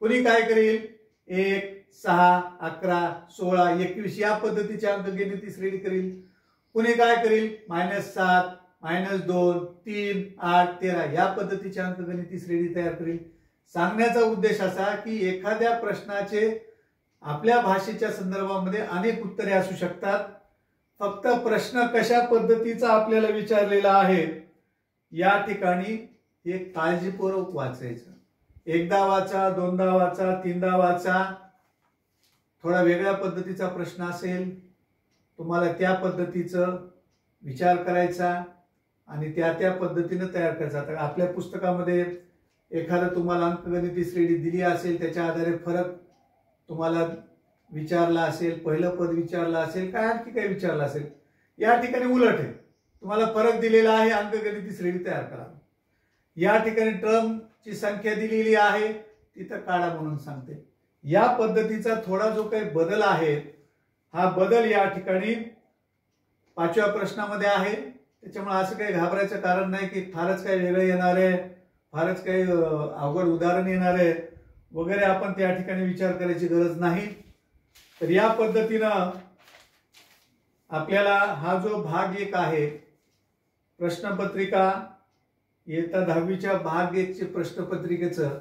कोणी काय करेल 1 6 11 16 21 या पद्धतीची अंकगणितीय श्रेणी करेल. कोणी काय करेल -7 -2 3 8 13 या पद्धतीची अंकगणितीय श्रेणी तयार करेल. सांगण्याचा उद्देश असा की एखाद्या प्रश्नाचे आपल्या भाषेच्या संदर्भामध्ये अनेक उत्तरे असू शकतात. फक्त प्रश्न कशा पद्धतीचा आपल्याला विचारलेला आहे या ठिकाणी हे काळजीपूर्वक वाचायचं. एकदा वाचा, दोनदा वाचा, तीनदा वाचा. थोडा वेगळ्या पद्धतीचा प्रश्न असेल तुम्हाला त्या पद्धतीचं विचार करायचा आणि त्या पद्धतीने तयार करायचा. आता आपल्या पुस्तकामध्ये एखादं तुम्हाला अंकगणिती श्रेणी दिली असेल, त्याच्या आधारे फरक तुम्हाला विचारला असेल, पहिलं पद विचारलं असेल, काय आणखी काही विचारलं असेल. या ठिकाणी उलट आहे, तुम्हाला फरक दिलेला आहे, अंकगणिती श्रेणी तयार करा. या ठिकाणी टर्मची संख्या दिलेली आहे, तिथं काढा म्हणून सांगते. या पद्धतीचा थोडा जो काही बदल आहे, हा बदल या ठिकाणी 5व्या प्रश्नामध्ये आहे. त्याच्यामुळे असं काही घाबरायचं कारण नाही की फारच काही वेगळं येणार आहे, फारच काही अवघड उदाहरण येणार आहे वगैरे, आपण त्या ठिकाणी विचार करायची गरज नाही. तर या पद्धतीनं आपल्याला हा जो भाग 1 आहे, प्रश्नपत्रिका इयत्ता 10वीच्या भाग 1चे प्रश्नपत्रिकेचं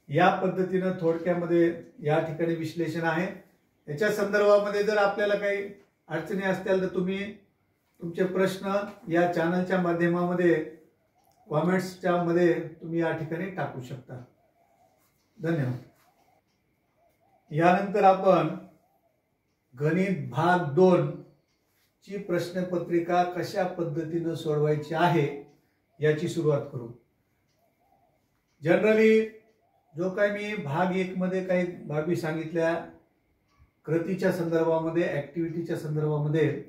या पद्धतीनं थोडक्यामध्ये या ठिकाणी विश्लेषण आहे. याच्या संदर्भामध्ये जर आपल्याला काही अडचणी असतील तर तुम्ही तुमचे प्रश्न या चॅनलच्या माध्यमामध्ये कॉमेंट्सच्या मध्ये तुम्ही या ठिकाणी टाकू शकता. धन्यवाद. यानंतर आपण गणित भाग 2 ची प्रश्नपत्रिका कशा पद्धतीने सोडवायची आहे याची सुरुवात करू. जनरली जो काही मी भाग 1 मध्ये काही बाबी सांगितल्या, कृतीच्या संदर्भामध्ये, ऍक्टिव्हिटीच्या संदर्भामध्ये,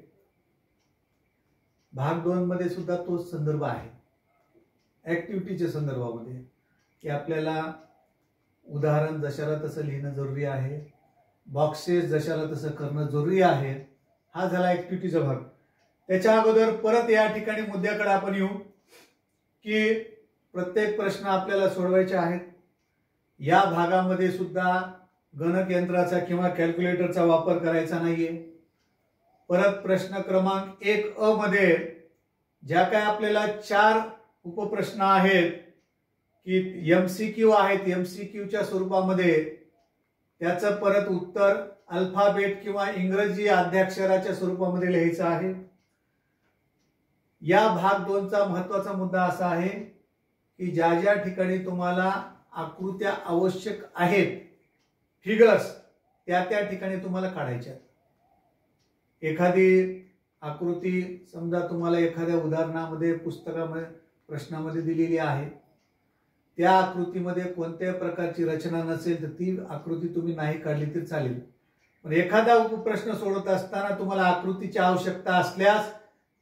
भाग 2 मध्ये सुद्धा तोच संदर्भ आहे. ऍक्टिव्हिटीच्या संदर्भामध्ये की आपल्याला उदाहरण जशाला तसं लिहिणं जरुरी आहे, बॉक्सेस जशाला तसं करणं जरुरी आहे. हा झाला ऍक्टिव्हिटीचा भाग. त्याच्या अगोदर परत या ठिकाणी मुद्द्याकडे आपण येऊ की प्रत्येक प्रश्न आपल्याला सोडवायचे आहेत. या भागामध्ये सुद्धा गणकयंत्राचा किंवा कॅल्क्युलेटरचा वापर करायचा नाहीये. परत प्रश्न क्रमांक 1 मध्ये ज्या काय आपल्याला 4 उपप्रश्न आहेत की MCQ आहेत, MCQच्या स्वरूपामध्ये त्याचं परत उत्तर अल्फाबेट किंवा इंग्रजी आद्याक्षराच्या स्वरूपामध्ये लिहायचं आहे. या भाग 2चा महत्वाचा मुद्दा असा आहे की ज्या ज्या ठिकाणी तुम्हाला आकृत्या आवश्यक आहेत, फिगर्स, त्या ठिकाणी तुम्हाला काढायच्या. एखादी आकृती समजा तुम्हाला एखाद्या उदाहरणामध्ये पुस्तकामध्ये प्रश्नामध्ये दिलेली आहे, त्या आकृतीमध्ये कोणत्याही प्रकारची रचना नसेल तर ती आकृती तुम्ही नाही काढली तरी चालेल. पण एखादा उपप्रश्न सोडवत असताना तुम्हाला आकृतीची आवश्यकता असल्यास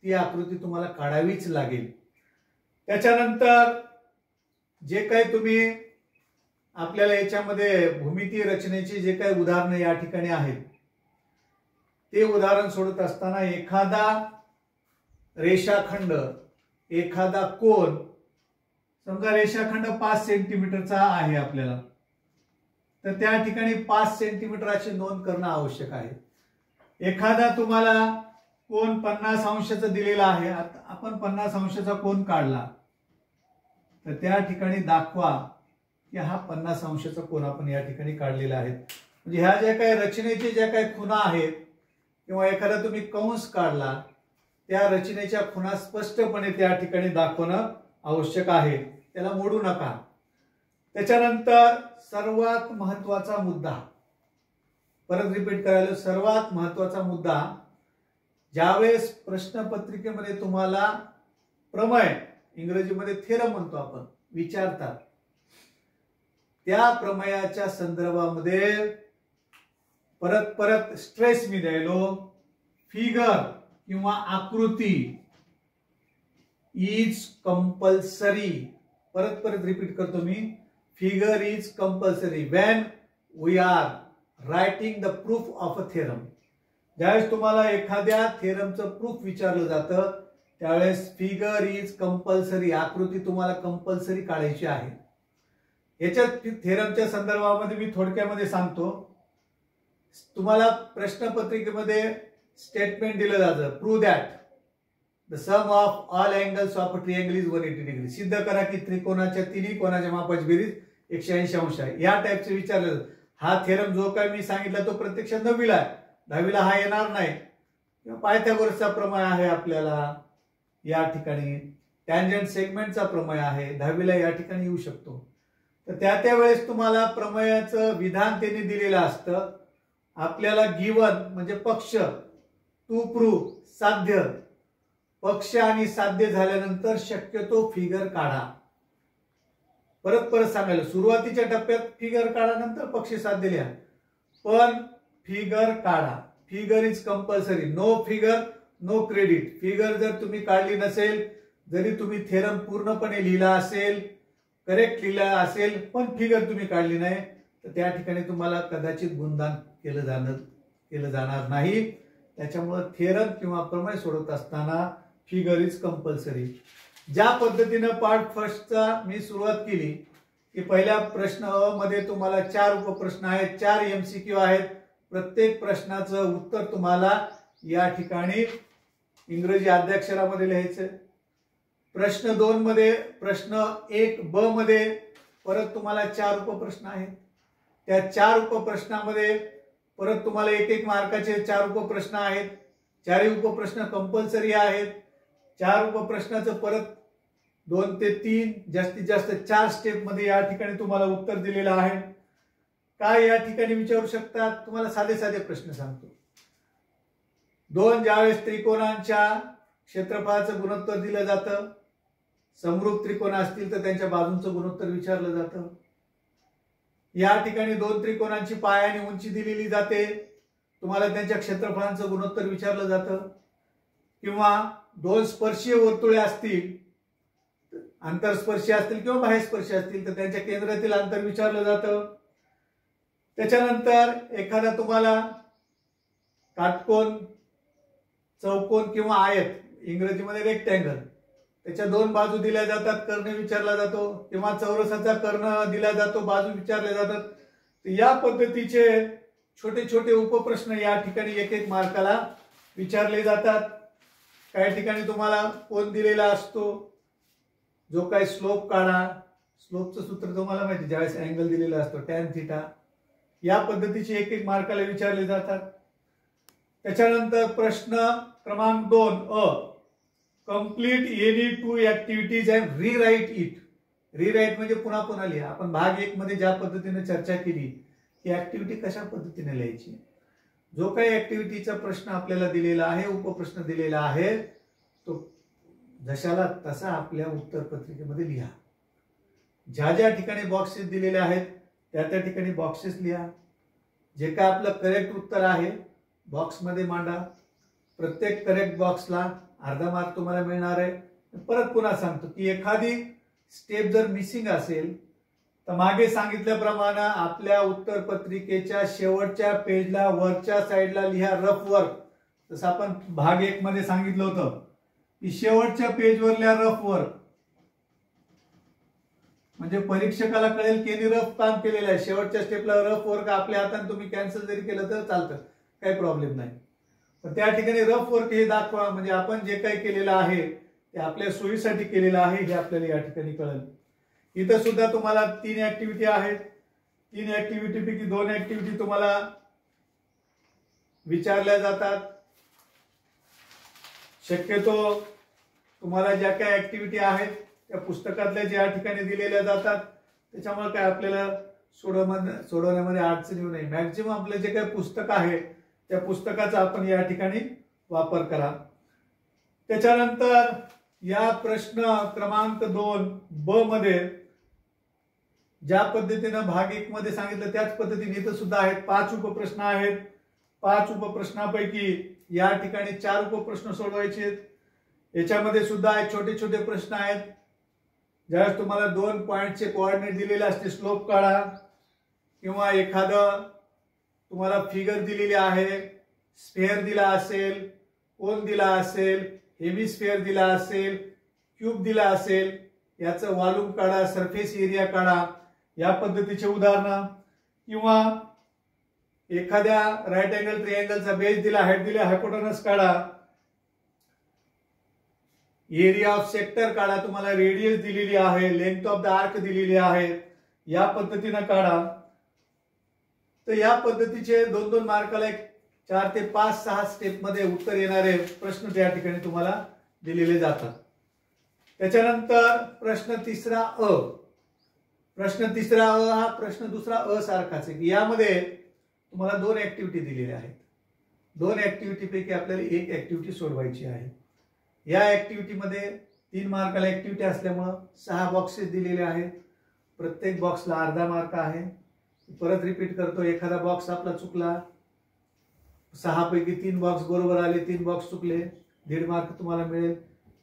ती आकृती तुम्हाला काढावीच लागेल. त्याच्यानंतर जे काही तुम्ही आपल्याला याच्यामध्ये भूमिती रचनेची जे काही उदाहरणं या ठिकाणी आहेत, ते उदाहरण सोडत असताना एखादा रेषाखंड, एखादा कोन, समजा रेषाखंड 5 सेंटीमीटरचा आहे आपल्याला, तर त्या ठिकाणी 5 सेंटीमीटर अशी नोंद करणं आवश्यक आहे. एखादा तुम्हाला कोन 50 अंशाचा दिलेला आहे, आपण 50 अंशाचा कोन काढला तर त्या ठिकाणी दाखवा की हा 50 अंशाचा कोन आपण या ठिकाणी काढलेला आहे. म्हणजे ह्या ज्या काही रचनेचे ज्या काही खुणा आहेत किंवा एखादा तुम्ही कंस काढला, त्या रचनेच्या खुणा स्पष्टपणे त्या ठिकाणी दाखवणं आवश्यक आहे, त्याला मोडू नका. त्याच्यानंतर सर्वात महत्वाचा मुद्दा, परत रिपीट करायला, सर्वात महत्वाचा मुद्दा, ज्यावेळेस प्रश्नपत्रिकेमध्ये तुम्हाला प्रमेय, इंग्रजीमध्ये थेरम म्हणतो आपण, विचारतात, त्या प्रमेयाच्या संदर्भामध्ये परत परत स्ट्रेस मी द्यायलो, फिगर किंवा आकृती इज कंपल्सरी. परत परत रिपीट करतो मी, figure is compulsory when we are writing the proof of a theorem. ज्यावेळेस तुम्हाला एखाद्या थेरमचं प्रूफ विचारलं जातं त्यावेळेस फिगर इज कंपल्सरी, आकृती तुम्हाला कंपल्सरी काढायची आहे. याच्यात थेरमच्या संदर्भामध्ये मी थोडक्यामध्ये सांगतो. तुम्हाला प्रश्नपत्रिकेमध्ये स्टेटमेंट दिलं जातं, prove that the sum of all angles of a triangle is 180 degree. सिद्ध करा की त्रिकोणाच्या तिन्ही कोणाच्या मापाची बेरीज 180 अंश आहे. या टाईपचे विचारलं. हा थेरम जो काही मी सांगितला तो प्रत्यक्षात 9वीला आहे, 10वीला हा येणार नाही. किंवा पायथागोरसचा प्रमेय आहे आपल्याला या ठिकाणी, टँजंट सेगमेंटचा प्रमेय आहे 10वीला या ठिकाणी येऊ शकतो. तर त्या वेळेस तुम्हाला प्रमेयाचं विधान त्यांनी दिलेलं असतं. आपल्याला गिवन म्हणजे पक्ष, टू प्रूव्ह साध्य, पक्ष आणि साध्य झाल्यानंतर शक्यतो फिगर काढा. परत सांगायला सुरुवातीच्या टप्प्यात फिगर काढा, नंतर पक्ष साध्य लिहा, पण फिगर काढा. Figure is compulsory. No figure no credit. Figure जर तुम्ही काढली नसेल, जरी तुम्ही थेरम पूर्णपणे लिहिला असेल, करेक्ट लिहिला असेल, पण फिगर तुम्ही काढली नाही, तर त्या ठिकाणी तुम्हाला कदाचित गुणदान केलं जाणार नाही. त्याच्यामुळे थेरम किंवा प्रमेय सोडवत असताना फिगर इज कंपल्सरी. ज्या पद्धतीनं पार्ट फर्स्टचा मी सुरुवात केली की पहिल्या प्रश्न अ मध्ये तुम्हाला 4 उपप्रश्न आहेत, 4 MCQ आहेत. प्रत्येक प्रश्नाचं उत्तर तुम्हाला या ठिकाणी इंग्रजी आद्याक्षरामध्ये लिहायचं. प्रश्न 2 मध्ये, प्रश्न 1B मध्ये परत तुम्हाला 4 उपप्रश्न आहेत. त्या 4 उपप्रश्नामध्ये परत तुम्हाला 1-1 मार्काचे 4 उपप्रश्न आहेत. 4 उपप्रश्न कंपल्सरी आहेत. 4 उपप्रश्नाचं परत 2 ते 3 जास्तीत जास्त 4 स्टेप मध्ये या ठिकाणी तुम्हाला उत्तर दिलेलं आहे. काय या ठिकाणी विचारू शकतात, तुम्हाला साधे प्रश्न सांगतो. 2 ज्यावेळेस त्रिकोणांच्या क्षेत्रफळाचं गुणोत्तर दिलं जातं, समरूप त्रिकोण असतील तर त्यांच्या बाजूंचं गुणोत्तर विचारलं जातं. या ठिकाणी 2 त्रिकोणांची पाय आणि उंची दिलेली जाते, तुम्हाला त्यांच्या क्षेत्रफळांचं गुणोत्तर विचारलं जातं. किंवा 2 स्पर्शीय वर्तुळे असतील, आंतरस्पर्शी असतील किंवा बाह्यस्पर्शी असतील, तर त्यांच्या केंद्रातील अंतर विचारलं जातं. त्याच्यानंतर एखादा तुम्हाला काटकोन, चौकोन किंवा आयत, इंग्रजीमध्ये रेक्टँगल, त्याच्या 2 बाजू दिल्या जातात, कर्ण विचारला जातो. किंवा चौरसाचा कर्ण दिला जातो, बाजू विचारल्या जातात. या पद्धतीचे छोटे उपप्रश्न या ठिकाणी 1-1 मार्काला विचारले जातात. काही ठिकाणी तुम्हाला कोन दिलेला असतो, जो काही स्लोप काढा, स्लोपचं सूत्र तुम्हाला माहिती, ज्यावेळेस अँगल दिलेला असतो टॅन थिटा, या पद्धतीचे 1-1 मार्काला विचारले जातात. त्याच्यानंतर प्रश्न क्रमांक 2 complete any 2 activities and रीराईट it. रीराईट म्हणजे पुन्हा लिहा. आपण भाग 1 मध्ये ज्या पद्धतीने चर्चा केली की ऍक्टिव्हिटी कशा पद्धतीने लिहायची, जो काही ऍक्टिव्हिटीचा प्रश्न आपल्याला दिलेला आहे, उपप्रश्न दिलेला आहे, तो जशाला तसा आपल्या उत्तर पत्रिकेमध्ये लिहा. ज्या ठिकाणी बॉक्सेस दिलेले आहेत त्या ठिकाणी बॉक्सेस लिहा. जे काय आपलं करेक्ट उत्तर आहे बॉक्समध्ये मांडा. प्रत्येक करेक्ट बॉक्सला अर्धा मार्क तुम्हाला मिळणार आहे. परत पुन्हा सांगतो की एखादी स्टेप जर मिसिंग असेल तर मागे सांगितल्याप्रमाणे आपल्या उत्तर पत्रिकेच्या शेवटच्या पेजला वरच्या साईडला लिहा रफ वर्क. जसं आपण भाग 1 मध्ये सांगितलं होतं की शेवटच्या पेजवर लिहा रफ वर्क, म्हणजे परीक्षकाला कळेल की रफ काम केलेलं आहे. शेवटच्या स्टेपला रफ वर्क आपल्या हाताने तुम्ही कॅन्सल जरी केलं तर चालतं, काही प्रॉब्लेम नाही. पण त्या ठिकाणी रफ वर्क हे दाखवा, म्हणजे आपण जे काही केलेलं आहे ते आपल्या सोयीसाठी केलेलं आहे हे आपल्याला या ठिकाणी कळेल. इथं सुद्धा तुम्हाला 3 ऍक्टिव्हिटी आहेत. 3 ऍक्टिव्हिटी पैकी 2 ऍक्टिव्हिटी तुम्हाला विचारल्या जातात. शक्यतो तुम्हाला ज्या काही ऍक्टिव्हिटी आहेत त्या पुस्तकातल्या ज्या ठिकाणी दिलेल्या जातात, त्याच्यामुळे काय आपल्याला सोडवण्यामध्ये अडचण येऊ नये. मॅक्झिमम आपलं जे काही पुस्तक आहे त्या पुस्तकाचा आपण या ठिकाणी वापर करा. त्याच्यानंतर या प्रश्न क्रमांक 2B मध्ये ज्या पद्धतीने भाग 1 मध्ये सांगितलं त्याच पद्धतीने इथं सुद्धा आहेत. 5 उपप्रश्न आहेत. 5 उपप्रश्नापैकी या ठिकाणी 4 उपप्रश्न सोडवायचे आहेत. याच्यामध्ये सुद्धा छोटे प्रश्न आहेत. ज्यावेळेस तुम्हाला 2 पॉइंटचे कोऑर्डिनेट दिलेले असते, स्लोप काढा, किंवा एखादं तुम्हाला फिगर दिलेली आहे, स्फेअर दिला असेल, कोन दिला असेल, हेमिस्फिअर दिला असेल, क्यूब दिला असेल, याचं वॉल्यूम काढा, सरफेस एरिया काढा, या पद्धतीचे उदाहरण. किंवा एखाद्या राईट अँगल ट्रायंगलचा बेस दिला, हाईट दिला, हायपोटेनस काढा, एरिया ऑफ सेक्टर काढा, तुम्हाला रेडियस दिलेली आहे, लेंथ ऑफ द आर्क दिलेली आहे, या पद्धतीने काढा. तर या पद्धतीचे 2-2 मार्काला 4 ते 5-6 स्टेप मध्ये उत्तर येणारे प्रश्न त्या ठिकाणी तुम्हाला दिलेले जातात. त्याच्यानंतर प्रश्न तिसरा अ. प्रश्न तिसरा अ हा प्रश्न दुसरा अ सारखाच आहे. यामध्ये तुम्हाला 2 ऍक्टिव्हिटी दिलेल्या आहेत. 2 ऍक्टिव्हिटी पैकी आपल्याला एक ऍक्टिव्हिटी सोडवायची आहे. या ऍक्टिव्हिटी मध्ये 3 मार्काला ऍक्टिव्हिटी असल्यामुळे 6 बॉक्सेस दिलेले आहेत. प्रत्येक बॉक्सला अर्धा मार्क आहे. परत रिपीट करतो, एखादा बॉक्स आपला चुकला, 6 पैकी 3 बॉक्स बरोबर आले, 3 बॉक्स चुकले, 1.5 मार्क तुम्हाला मिळेल.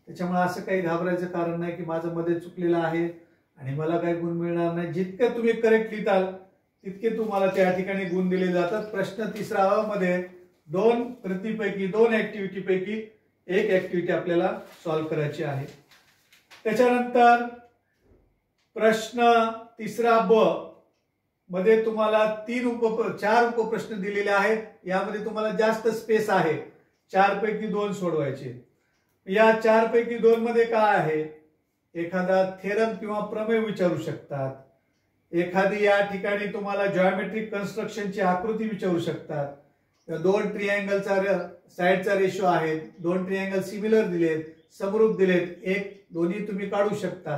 त्याच्यामुळे असं काही घाबरायचं कारण नाही की माझं मध्ये चुकलेलं आहे आणि मला काही गुण मिळणार नाही. जितके तुम्ही करेक्ट लिहिताल तितके तुम्हाला त्या ठिकाणी गुण दिले जातात. प्रश्न तिसरा अ मध्ये 2 कृतीपैकी 2 ऍक्टिव्हिटी पैकी एक ऍक्टिव्हिटी आपल्याला सॉल्व्ह करायची आहे. त्याच्यानंतर प्रश्न तिसरा ब मध्ये तुम्हाला 4 उपप्रश्न दिलेले आहेत. यामध्ये तुम्हाला जास्त स्पेस आहे, 4 पैकी 2 सोडवायचे. या 4 पैकी 2 मध्ये काय आहे, एखादा थेरम किंवा प्रमेय विचारू शकतात, एखादी या ठिकाणी तुम्हाला जॉमेट्रिक कन्स्ट्रक्शनची आकृती विचारू शकतात, 2 ट्रिअँगलचा साइडचा रेशो आहे, 2 ट्रिअँगल सिमिलर दिलेत, समरूप दिलेत, एक दोन्ही तुम्ही काढू शकता,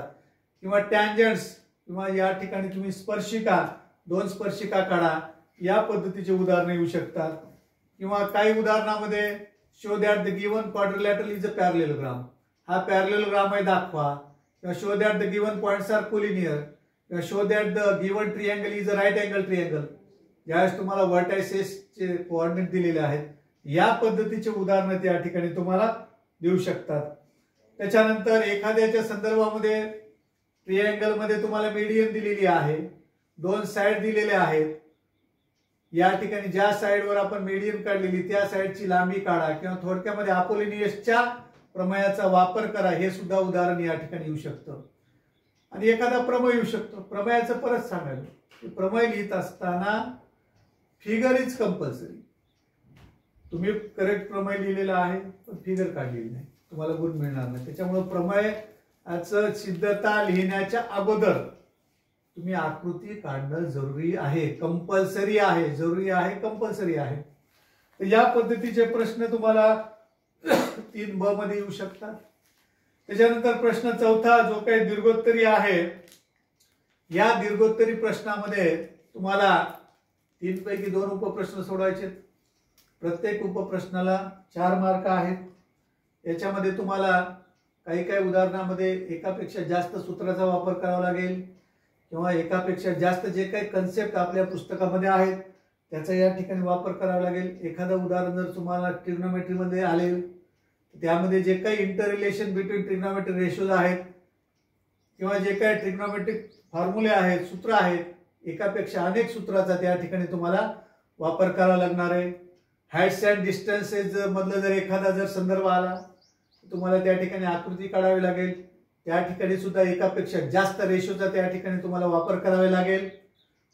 किंवा टँजंट्स किंवा या ठिकाणी तुम्ही स्पर्शिका 2 स्पर्शिका काढा, या पद्धतीचे उदाहरण येऊ शकतात. किंवा काही उदाहरणामध्ये show that the given quadrilateral is a parallelogram, हा पॅरलेलोग्राम आहे दाखवा, किंवा show that the given points are collinear, किंवा show that the given triangle is a right angle triangle. ज्यावेळेस तुम्हाला व्हर्टायसेसचे कोऑर्डिनेट दिलेले आहेत, या पद्धतीचे उदाहरण त्या ठिकाणी तुम्हाला देऊ शकतात. त्याच्यानंतर एखाद्याच्या संदर्भामध्ये ट्रिअँगल मध्ये तुम्हाला मीडियन दिलेली आहे, 2 साइड दिलेल्या आहेत, या ठिकाणी ज्या साइडवर आपण मीडियन काढलेली त्या साइडची लांबी काढा, किंवा थोडक्यामध्ये अपोलिनियसच्या प्रमेयाचा वापर करा, हे सुद्धा उदाहरण या ठिकाणी येऊ शकतं. आणि एखादा प्रमेय येऊ शकतो. प्रमेयाचं परत सांगायला, प्रमेय लिहित असताना फिगर इज कंपल्सरी. तुम्ही करेक्ट प्रमेय लिहिलेला आहे पण फिगर काढलेली नाही, तुम्हाला गुण मिळणार नाही. त्याच्यामुळे प्रमेयाचं सिद्धता लिहिण्याच्या अगोदर तुम्ही आकृती काढणं जरुरी आहे, कंपल्सरी आहे. जरुरी आहे, कंपल्सरी आहे. तर या पद्धतीचे प्रश्न तुम्हाला 3ब मध्ये येऊ शकतात. त्याच्यानंतर प्रश्न चौथा जो काही दीर्घोत्तरी आहे, या दीर्घोत्तरी प्रश्नामध्ये तुम्हाला 3 पैकी 2 उपप्रश्न सोडवायचे. प्रत्येक उपप्रश्नाला 4 मार्क आहेत. याच्यामध्ये तुम्हाला काही उदाहरणामध्ये एकापेक्षा जास्त सूत्राचा वापर करावा लागेल, किंवा एकापेक्षा जास्त जे काही कन्सेप्ट आपल्या पुस्तकामध्ये आहेत त्याचा या ठिकाणी वापर करावा लागेल. एखादं उदाहरण जर तुम्हाला ट्रिग्नोमेट्रीमध्ये आले, त्यामध्ये जे काही inter relation between trigonometric ratios आहेत, किंवा जे काही ट्रिग्नोमेट्रिक फॉर्म्युले आहेत, सूत्र आहेत, एकापेक्षा अनेक सूत्राचा त्या ठिकाणी तुम्हाला वापर करावा लागणार आहे. हाइट्स अँड डिस्टन्सेस मधलं जर एखादा संदर्भ आला, तुम्हाला त्या ठिकाणी आकृती काढावी लागेल. त्या ठिकाणी सुद्धा एकापेक्षा जास्त रेशोचा त्या ठिकाणी तुम्हाला वापर करावा लागेल.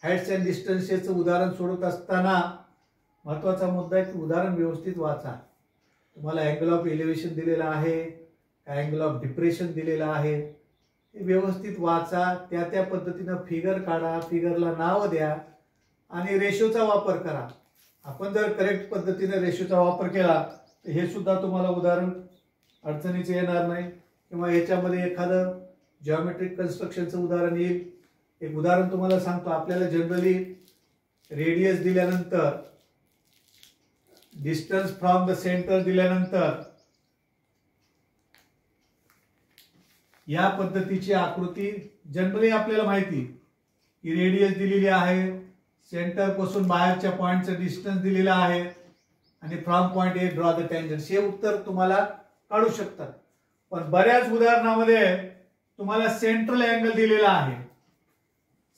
हाइट्स अँड डिस्टन्सेसचं उदाहरण सोडत असताना महत्वाचा मुद्दा आहे की उदाहरण व्यवस्थित वाचा. तुम्हाला अँगल ऑफ एलिव्हेशन दिलेला आहे, अँगल ऑफ डिप्रेशन दिलेला आहे, हे व्यवस्थित वाचा. त्या पद्धतीनं फिगर काढा, फिगरला नाव द्या आणि रेशोचा वापर करा. आपण जर करेक्ट पद्धतीने रेशोचा वापर केला तर हे सुद्धा तुम्हाला उदाहरण अडचणीचे येणार नाही. किंवा याच्यामध्ये एखादं जिओमेट्रिक कन्स्ट्रक्शनचं उदाहरण येईल. एक उदाहरण तुम्हाला सांगतो. आपल्याला जनरली रेडियस दिल्यानंतर, डिस्टन्स फ्रॉम द सेंटर दिल्यानंतर या पद्धतीची आकृती जनरली आपल्याला माहिती की रेडियस दिलेली आहे, सेंटर पासून बाहेरच्या पॉइंटचं डिस्टन्स दिलेलं आहे आणि from point A draw the tangent, हे उत्तर तुम्हाला काढू शकतात. पण बऱ्याच उदाहरणामध्ये तुम्हाला सेंट्रल अँगल दिलेला आहे.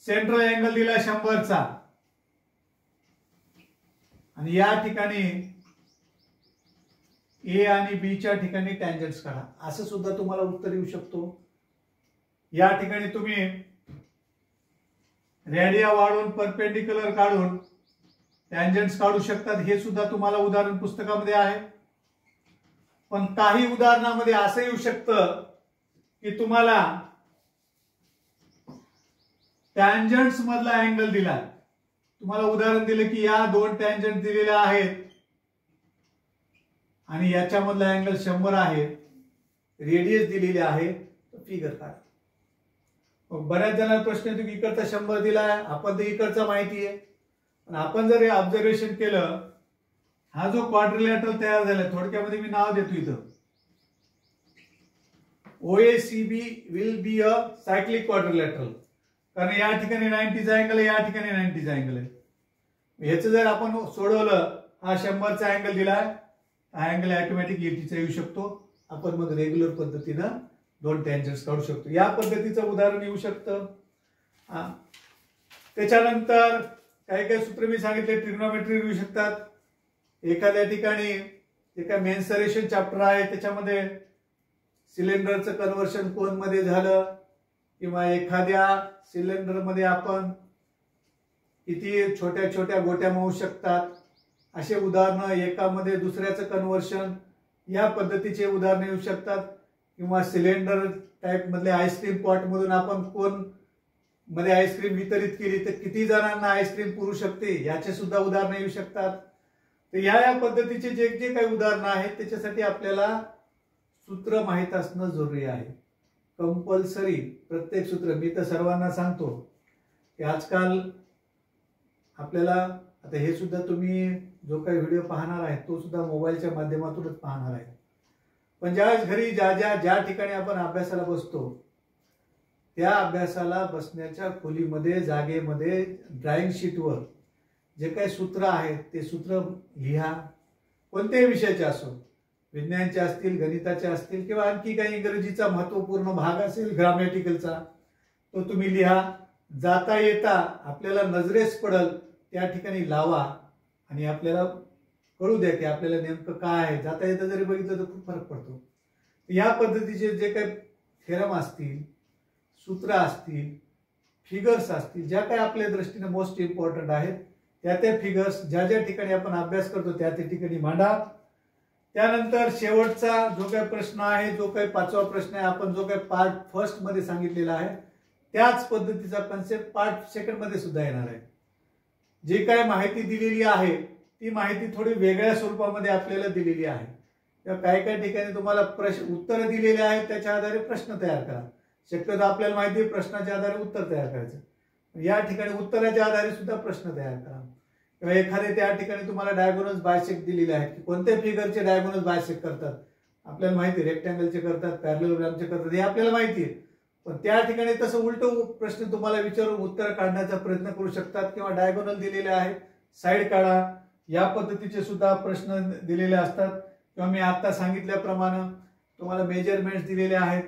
सेंट्रल अँगल दिला 100चा आणि या ठिकाणी ए आणि बी च्या ठिकाणी टँजंट्स काढा, असं सुद्धा तुम्हाला उत्तर येऊ शकतो. या ठिकाणी तुम्ही रेडिया वाढवून परपेंडिक्युलर काढून टँजंट्स काढू शकतात, हे सुद्धा तुम्हाला उदाहरण पुस्तकामध्ये आहे. पण काही उदाहरणामध्ये असं येऊ शकतं की तुम्हाला टँजंट्स मधला अँगल दिला. तुम्हाला उदाहरण दिलं की या 2 टँजंट दिलेल्या आहेत आणि याच्यामधला अँगल 100 आहे, रेडियस दिलेली आहे, फिगर काढा. बऱ्याच जणांना प्रश्न येतो की इकडचा 100 दिलाय, आपण तर इकडचा माहिती आहे, पण आपण जर ऑब्झर्वेशन केलं, हा जो क्वाड्रिलॅटरल तयार झालाय, थोडक्यामध्ये मी नाव देतो इथं, OACB will be a cyclic quadrilateral. कारण या ठिकाणी 90चा अँगल आहे, या ठिकाणी 90चा अँगल आहे. ह्याचं जर आपण सोडवलं, हा 100चा अँगल दिलाय, हा अँगल ऑटोमॅटिक 80चा येऊ शकतो. आपण मग रेग्युलर पद्धतीनं 2 टँजंट्स काढू शकतो. या पद्धतीचं उदाहरण येऊ शकतं. त्याच्यानंतर काही काही सूत्र मी सांगितले, ट्रिग्नोमेट्री येऊ शकतात. एखाद्या ठिकाणी जे काय मेन्सरेशन चॅप्टर आहे त्याच्यामध्ये सिलेंडरचं कन्व्हर्शन कोन मध्ये झालं, किंवा एखाद्या सिलेंडर मध्ये आपण किती छोट्या छोट्या गोट्या मावू शकतात, असे उदाहरणं, एकामध्ये दुसऱ्याचं कन्व्हर्शन, या पद्धतीचे उदाहरणं येऊ शकतात. किंवा सिलेंडर टाईप मधले आईस्क्रीम पॉट मधून आपण कोन मध्ये आईस्क्रीम वितरित केली तर किती जणांना आईस्क्रीम पुरू शकते, याचे सुद्धा उदाहरणं येऊ शकतात. तर या पद्धतीचे जे जे काही उदाहरणं आहेत त्याच्यासाठी आपल्याला सूत्र माहित असणं जरुरी आहे. कंपल्सरी प्रत्येक सूत्र. मी तर सर्वांना सांगतो की आजकाल आपल्याला, आता हे सुद्धा तुम्ही जो काही व्हिडिओ पाहणार आहे तो सुद्धा मोबाईलच्या माध्यमातूनच पाहणार आहे. पण ज्यावेळेस घरी ज्या ठिकाणी आपण अभ्यासाला बसतो, त्या अभ्यासाला बसण्याच्या खोलीमध्ये, जागेमध्ये, ड्रॉइंग शीटवर जे काही सूत्र आहेत ते सूत्र लिहा. कोणत्याही विषयाचे असो, विज्ञानाचे असतील, गणिताचे असतील, किंवा आणखी काही इंग्रजीचा महत्वपूर्ण भाग असेल ग्रामॅटिकलचा, तो तुम्ही लिहा. जाता येता आपल्याला नजरेस पडल त्या ठिकाणी लावा आणि आपल्याला कळू द्या की आपल्याला नेमकं काय आहे. जाता येता जरी बघितलं तर खूप फरक पडतो. या पद्धतीचे जे काही थेरम असतील, सूत्र असतील, फिगर्स असतील, ज्या काही आपल्या दृष्टीने मोस्ट इम्पॉर्टंट आहेत, त्या फिगर्स ज्या ज्या ठिकाणी आपण अभ्यास करतो त्या ठिकाणी मांडा. त्यानंतर शेवटचा जो काही प्रश्न आहे, जो काही 5वा प्रश्न आहे, आपण जो काही पार्ट फर्स्ट मध्ये सांगितलेला आहे त्याच पद्धतीचा कन्सेप्ट पार्ट सेकंड मध्ये सुद्धा येणार आहे. जी काय माहिती दिलेली आहे ती माहिती थोडी वेगळ्या स्वरूपामध्ये आपल्याला दिलेली आहे. किंवा काही काही ठिकाणी तुम्हाला उत्तर दिलेले आहेत, त्याच्या आधारे प्रश्न तयार करा. शक्यतो आपल्याला माहिती आहे प्रश्नाच्या आधारे उत्तर तयार करायचं, या ठिकाणी उत्तराच्या आधारे सुद्धा प्रश्न तयार करा. किंवा एखादे त्या ठिकाणी तुम्हाला डायगोनल्स बायसेक्ट दिलेले आहेत की कोणत्या फिगरचे डायगोनल्स बायसेक्ट करतात, आपल्याला माहिती आहे रेक्टँगलचे करतात, पॅरलेलोग्रामचे करतात, हे आपल्याला माहिती आहे. पण त्या ठिकाणी तसं उलट प्रश्न तुम्हाला विचारून उत्तर काढण्याचा प्रयत्न करू शकतात. किंवा डायगोनल दिलेले आहेत, साईड काढा, या पद्धतीचे सुद्धा प्रश्न दिलेले असतात. किंवा मी आता सांगितल्याप्रमाणे तुम्हाला मेजरमेंट्स दिलेले आहेत,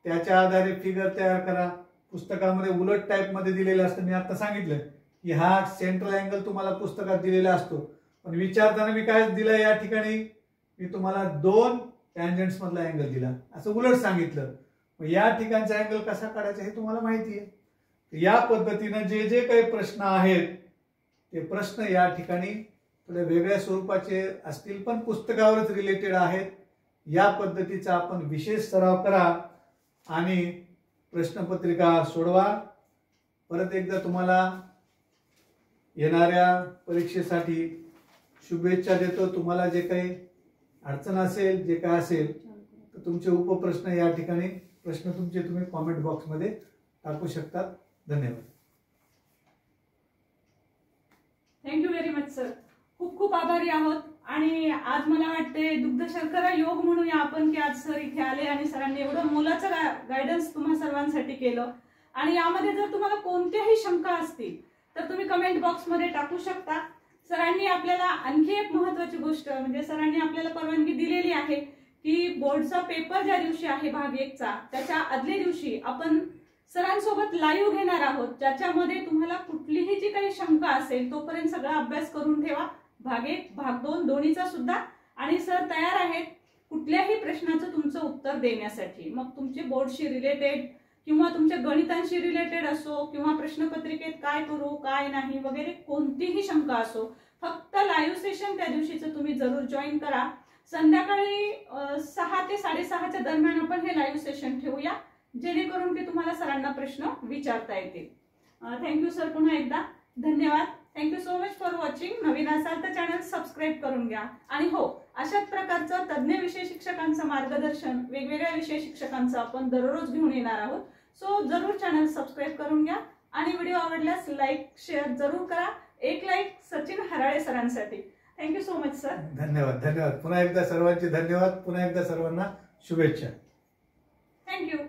त्याच्या आधारे फिगर तयार करा. पुस्तकामध्ये उलट टाईप मध्ये दिलेलं असतं. मी आता सांगितलं की हा सेंट्रल अँगल तुम्हाला पुस्तकात दिलेला असतो, पण विचारताना मी काय दिलं, या ठिकाणी मी तुम्हाला 2 टँजंट्स मधला अँगल दिला, असं उलट सांगितलं. या ठिकाणचा अँगल कसा काढायचा हे तुम्हाला माहिती आहे. या पद्धतीनं जे जे काही प्रश्न आहेत ते प्रश्न या ठिकाणी थोड्या वेगळ्या स्वरूपाचे असतील, पण पुस्तकावरच रिलेटेड आहेत. या पद्धतीचा आपण विशेष सराव करा आणि प्रश्नपत्रिका सोडवा. परत एकदा तुम्हाला येणाऱ्या परीक्षेसाठी शुभेच्छा देतो. तुम्हाला जे काही अडचण असेल, जे काय असेल, तर तुमचे उपप्रश्न या ठिकाणी प्रश्न तुमचे तुम्ही कॉमेंट बॉक्समध्ये टाकू शकतात. धन्यवाद. Thank you very much sir. खूप खूप आभारी आहोत. आणि आज मला वाटते दुग्ध शर्करा योग म्हणूया आपण की आज सर इथे आले आणि सरांनी एवढं मोलाचं गायडन्स तुम्हा सर्वांसाठी केलं. आणि यामध्ये जर तुम्हाला कोणत्याही शंका असतील तर तुम्ही कमेंट बॉक्समध्ये टाकू शकता. सरांनी आपल्याला आणखी एक महत्त्वाची गोष्ट म्हणजे सरांनी आपल्याला परवानगी दिलेली आहे की बोर्डचा पेपर ज्या दिवशी आहे भाग 1चा त्याच्या आदल्या दिवशी आपण सरांसोबत लाईव्ह घेणार आहोत, ज्याच्यामध्ये तुम्हाला कुठलीही जी काही शंका असेल तोपर्यंत सगळा अभ्यास करून ठेवा. भाग 1 भाग 2 दोन्हीचा सुद्धा. आणि सर तयार आहेत कुठल्याही प्रश्नाचं तुमचं उत्तर देण्यासाठी. मग तुमचे बोर्डशी रिलेटेड किंवा तुमच्या गणितांशी रिलेटेड असो किंवा प्रश्नपत्रिकेत काय करू काय नाही वगैरे कोणतीही शंका असो, फक्त लाईव्ह सेशन त्या दिवशीचं तुम्ही जरूर जॉईन करा. संध्याकाळी 6 ते 6:30च्या दरम्यान आपण हे लाईव्ह सेशन ठेवूया, जेणेकरून की तुम्हाला सरांना प्रश्न विचारता येतील. Thank you sir. पुन्हा एकदा धन्यवाद. Thank you so much for watching. नवीन असाल तर चॅनल सबस्क्राईब करून घ्या. आणि हो, अशाच प्रकारचं तज्ज्ञ विषय शिक्षकांचं मार्गदर्शन, वेगवेगळ्या विषय शिक्षकांचं आपण दररोज घेऊन येणार आहोत. सो जरूर चॅनल सबस्क्राईब करून घ्या आणि व्हिडिओ आवडल्यास लाईक शेअर जरूर करा. एक लाईक सचिन हराळे सरांसाठी. Thank you so much sir. धन्यवाद. धन्यवाद. पुन्हा एकदा सर्वांचे धन्यवाद. पुन्हा एकदा सर्वांना शुभेच्छा. थँक्यू.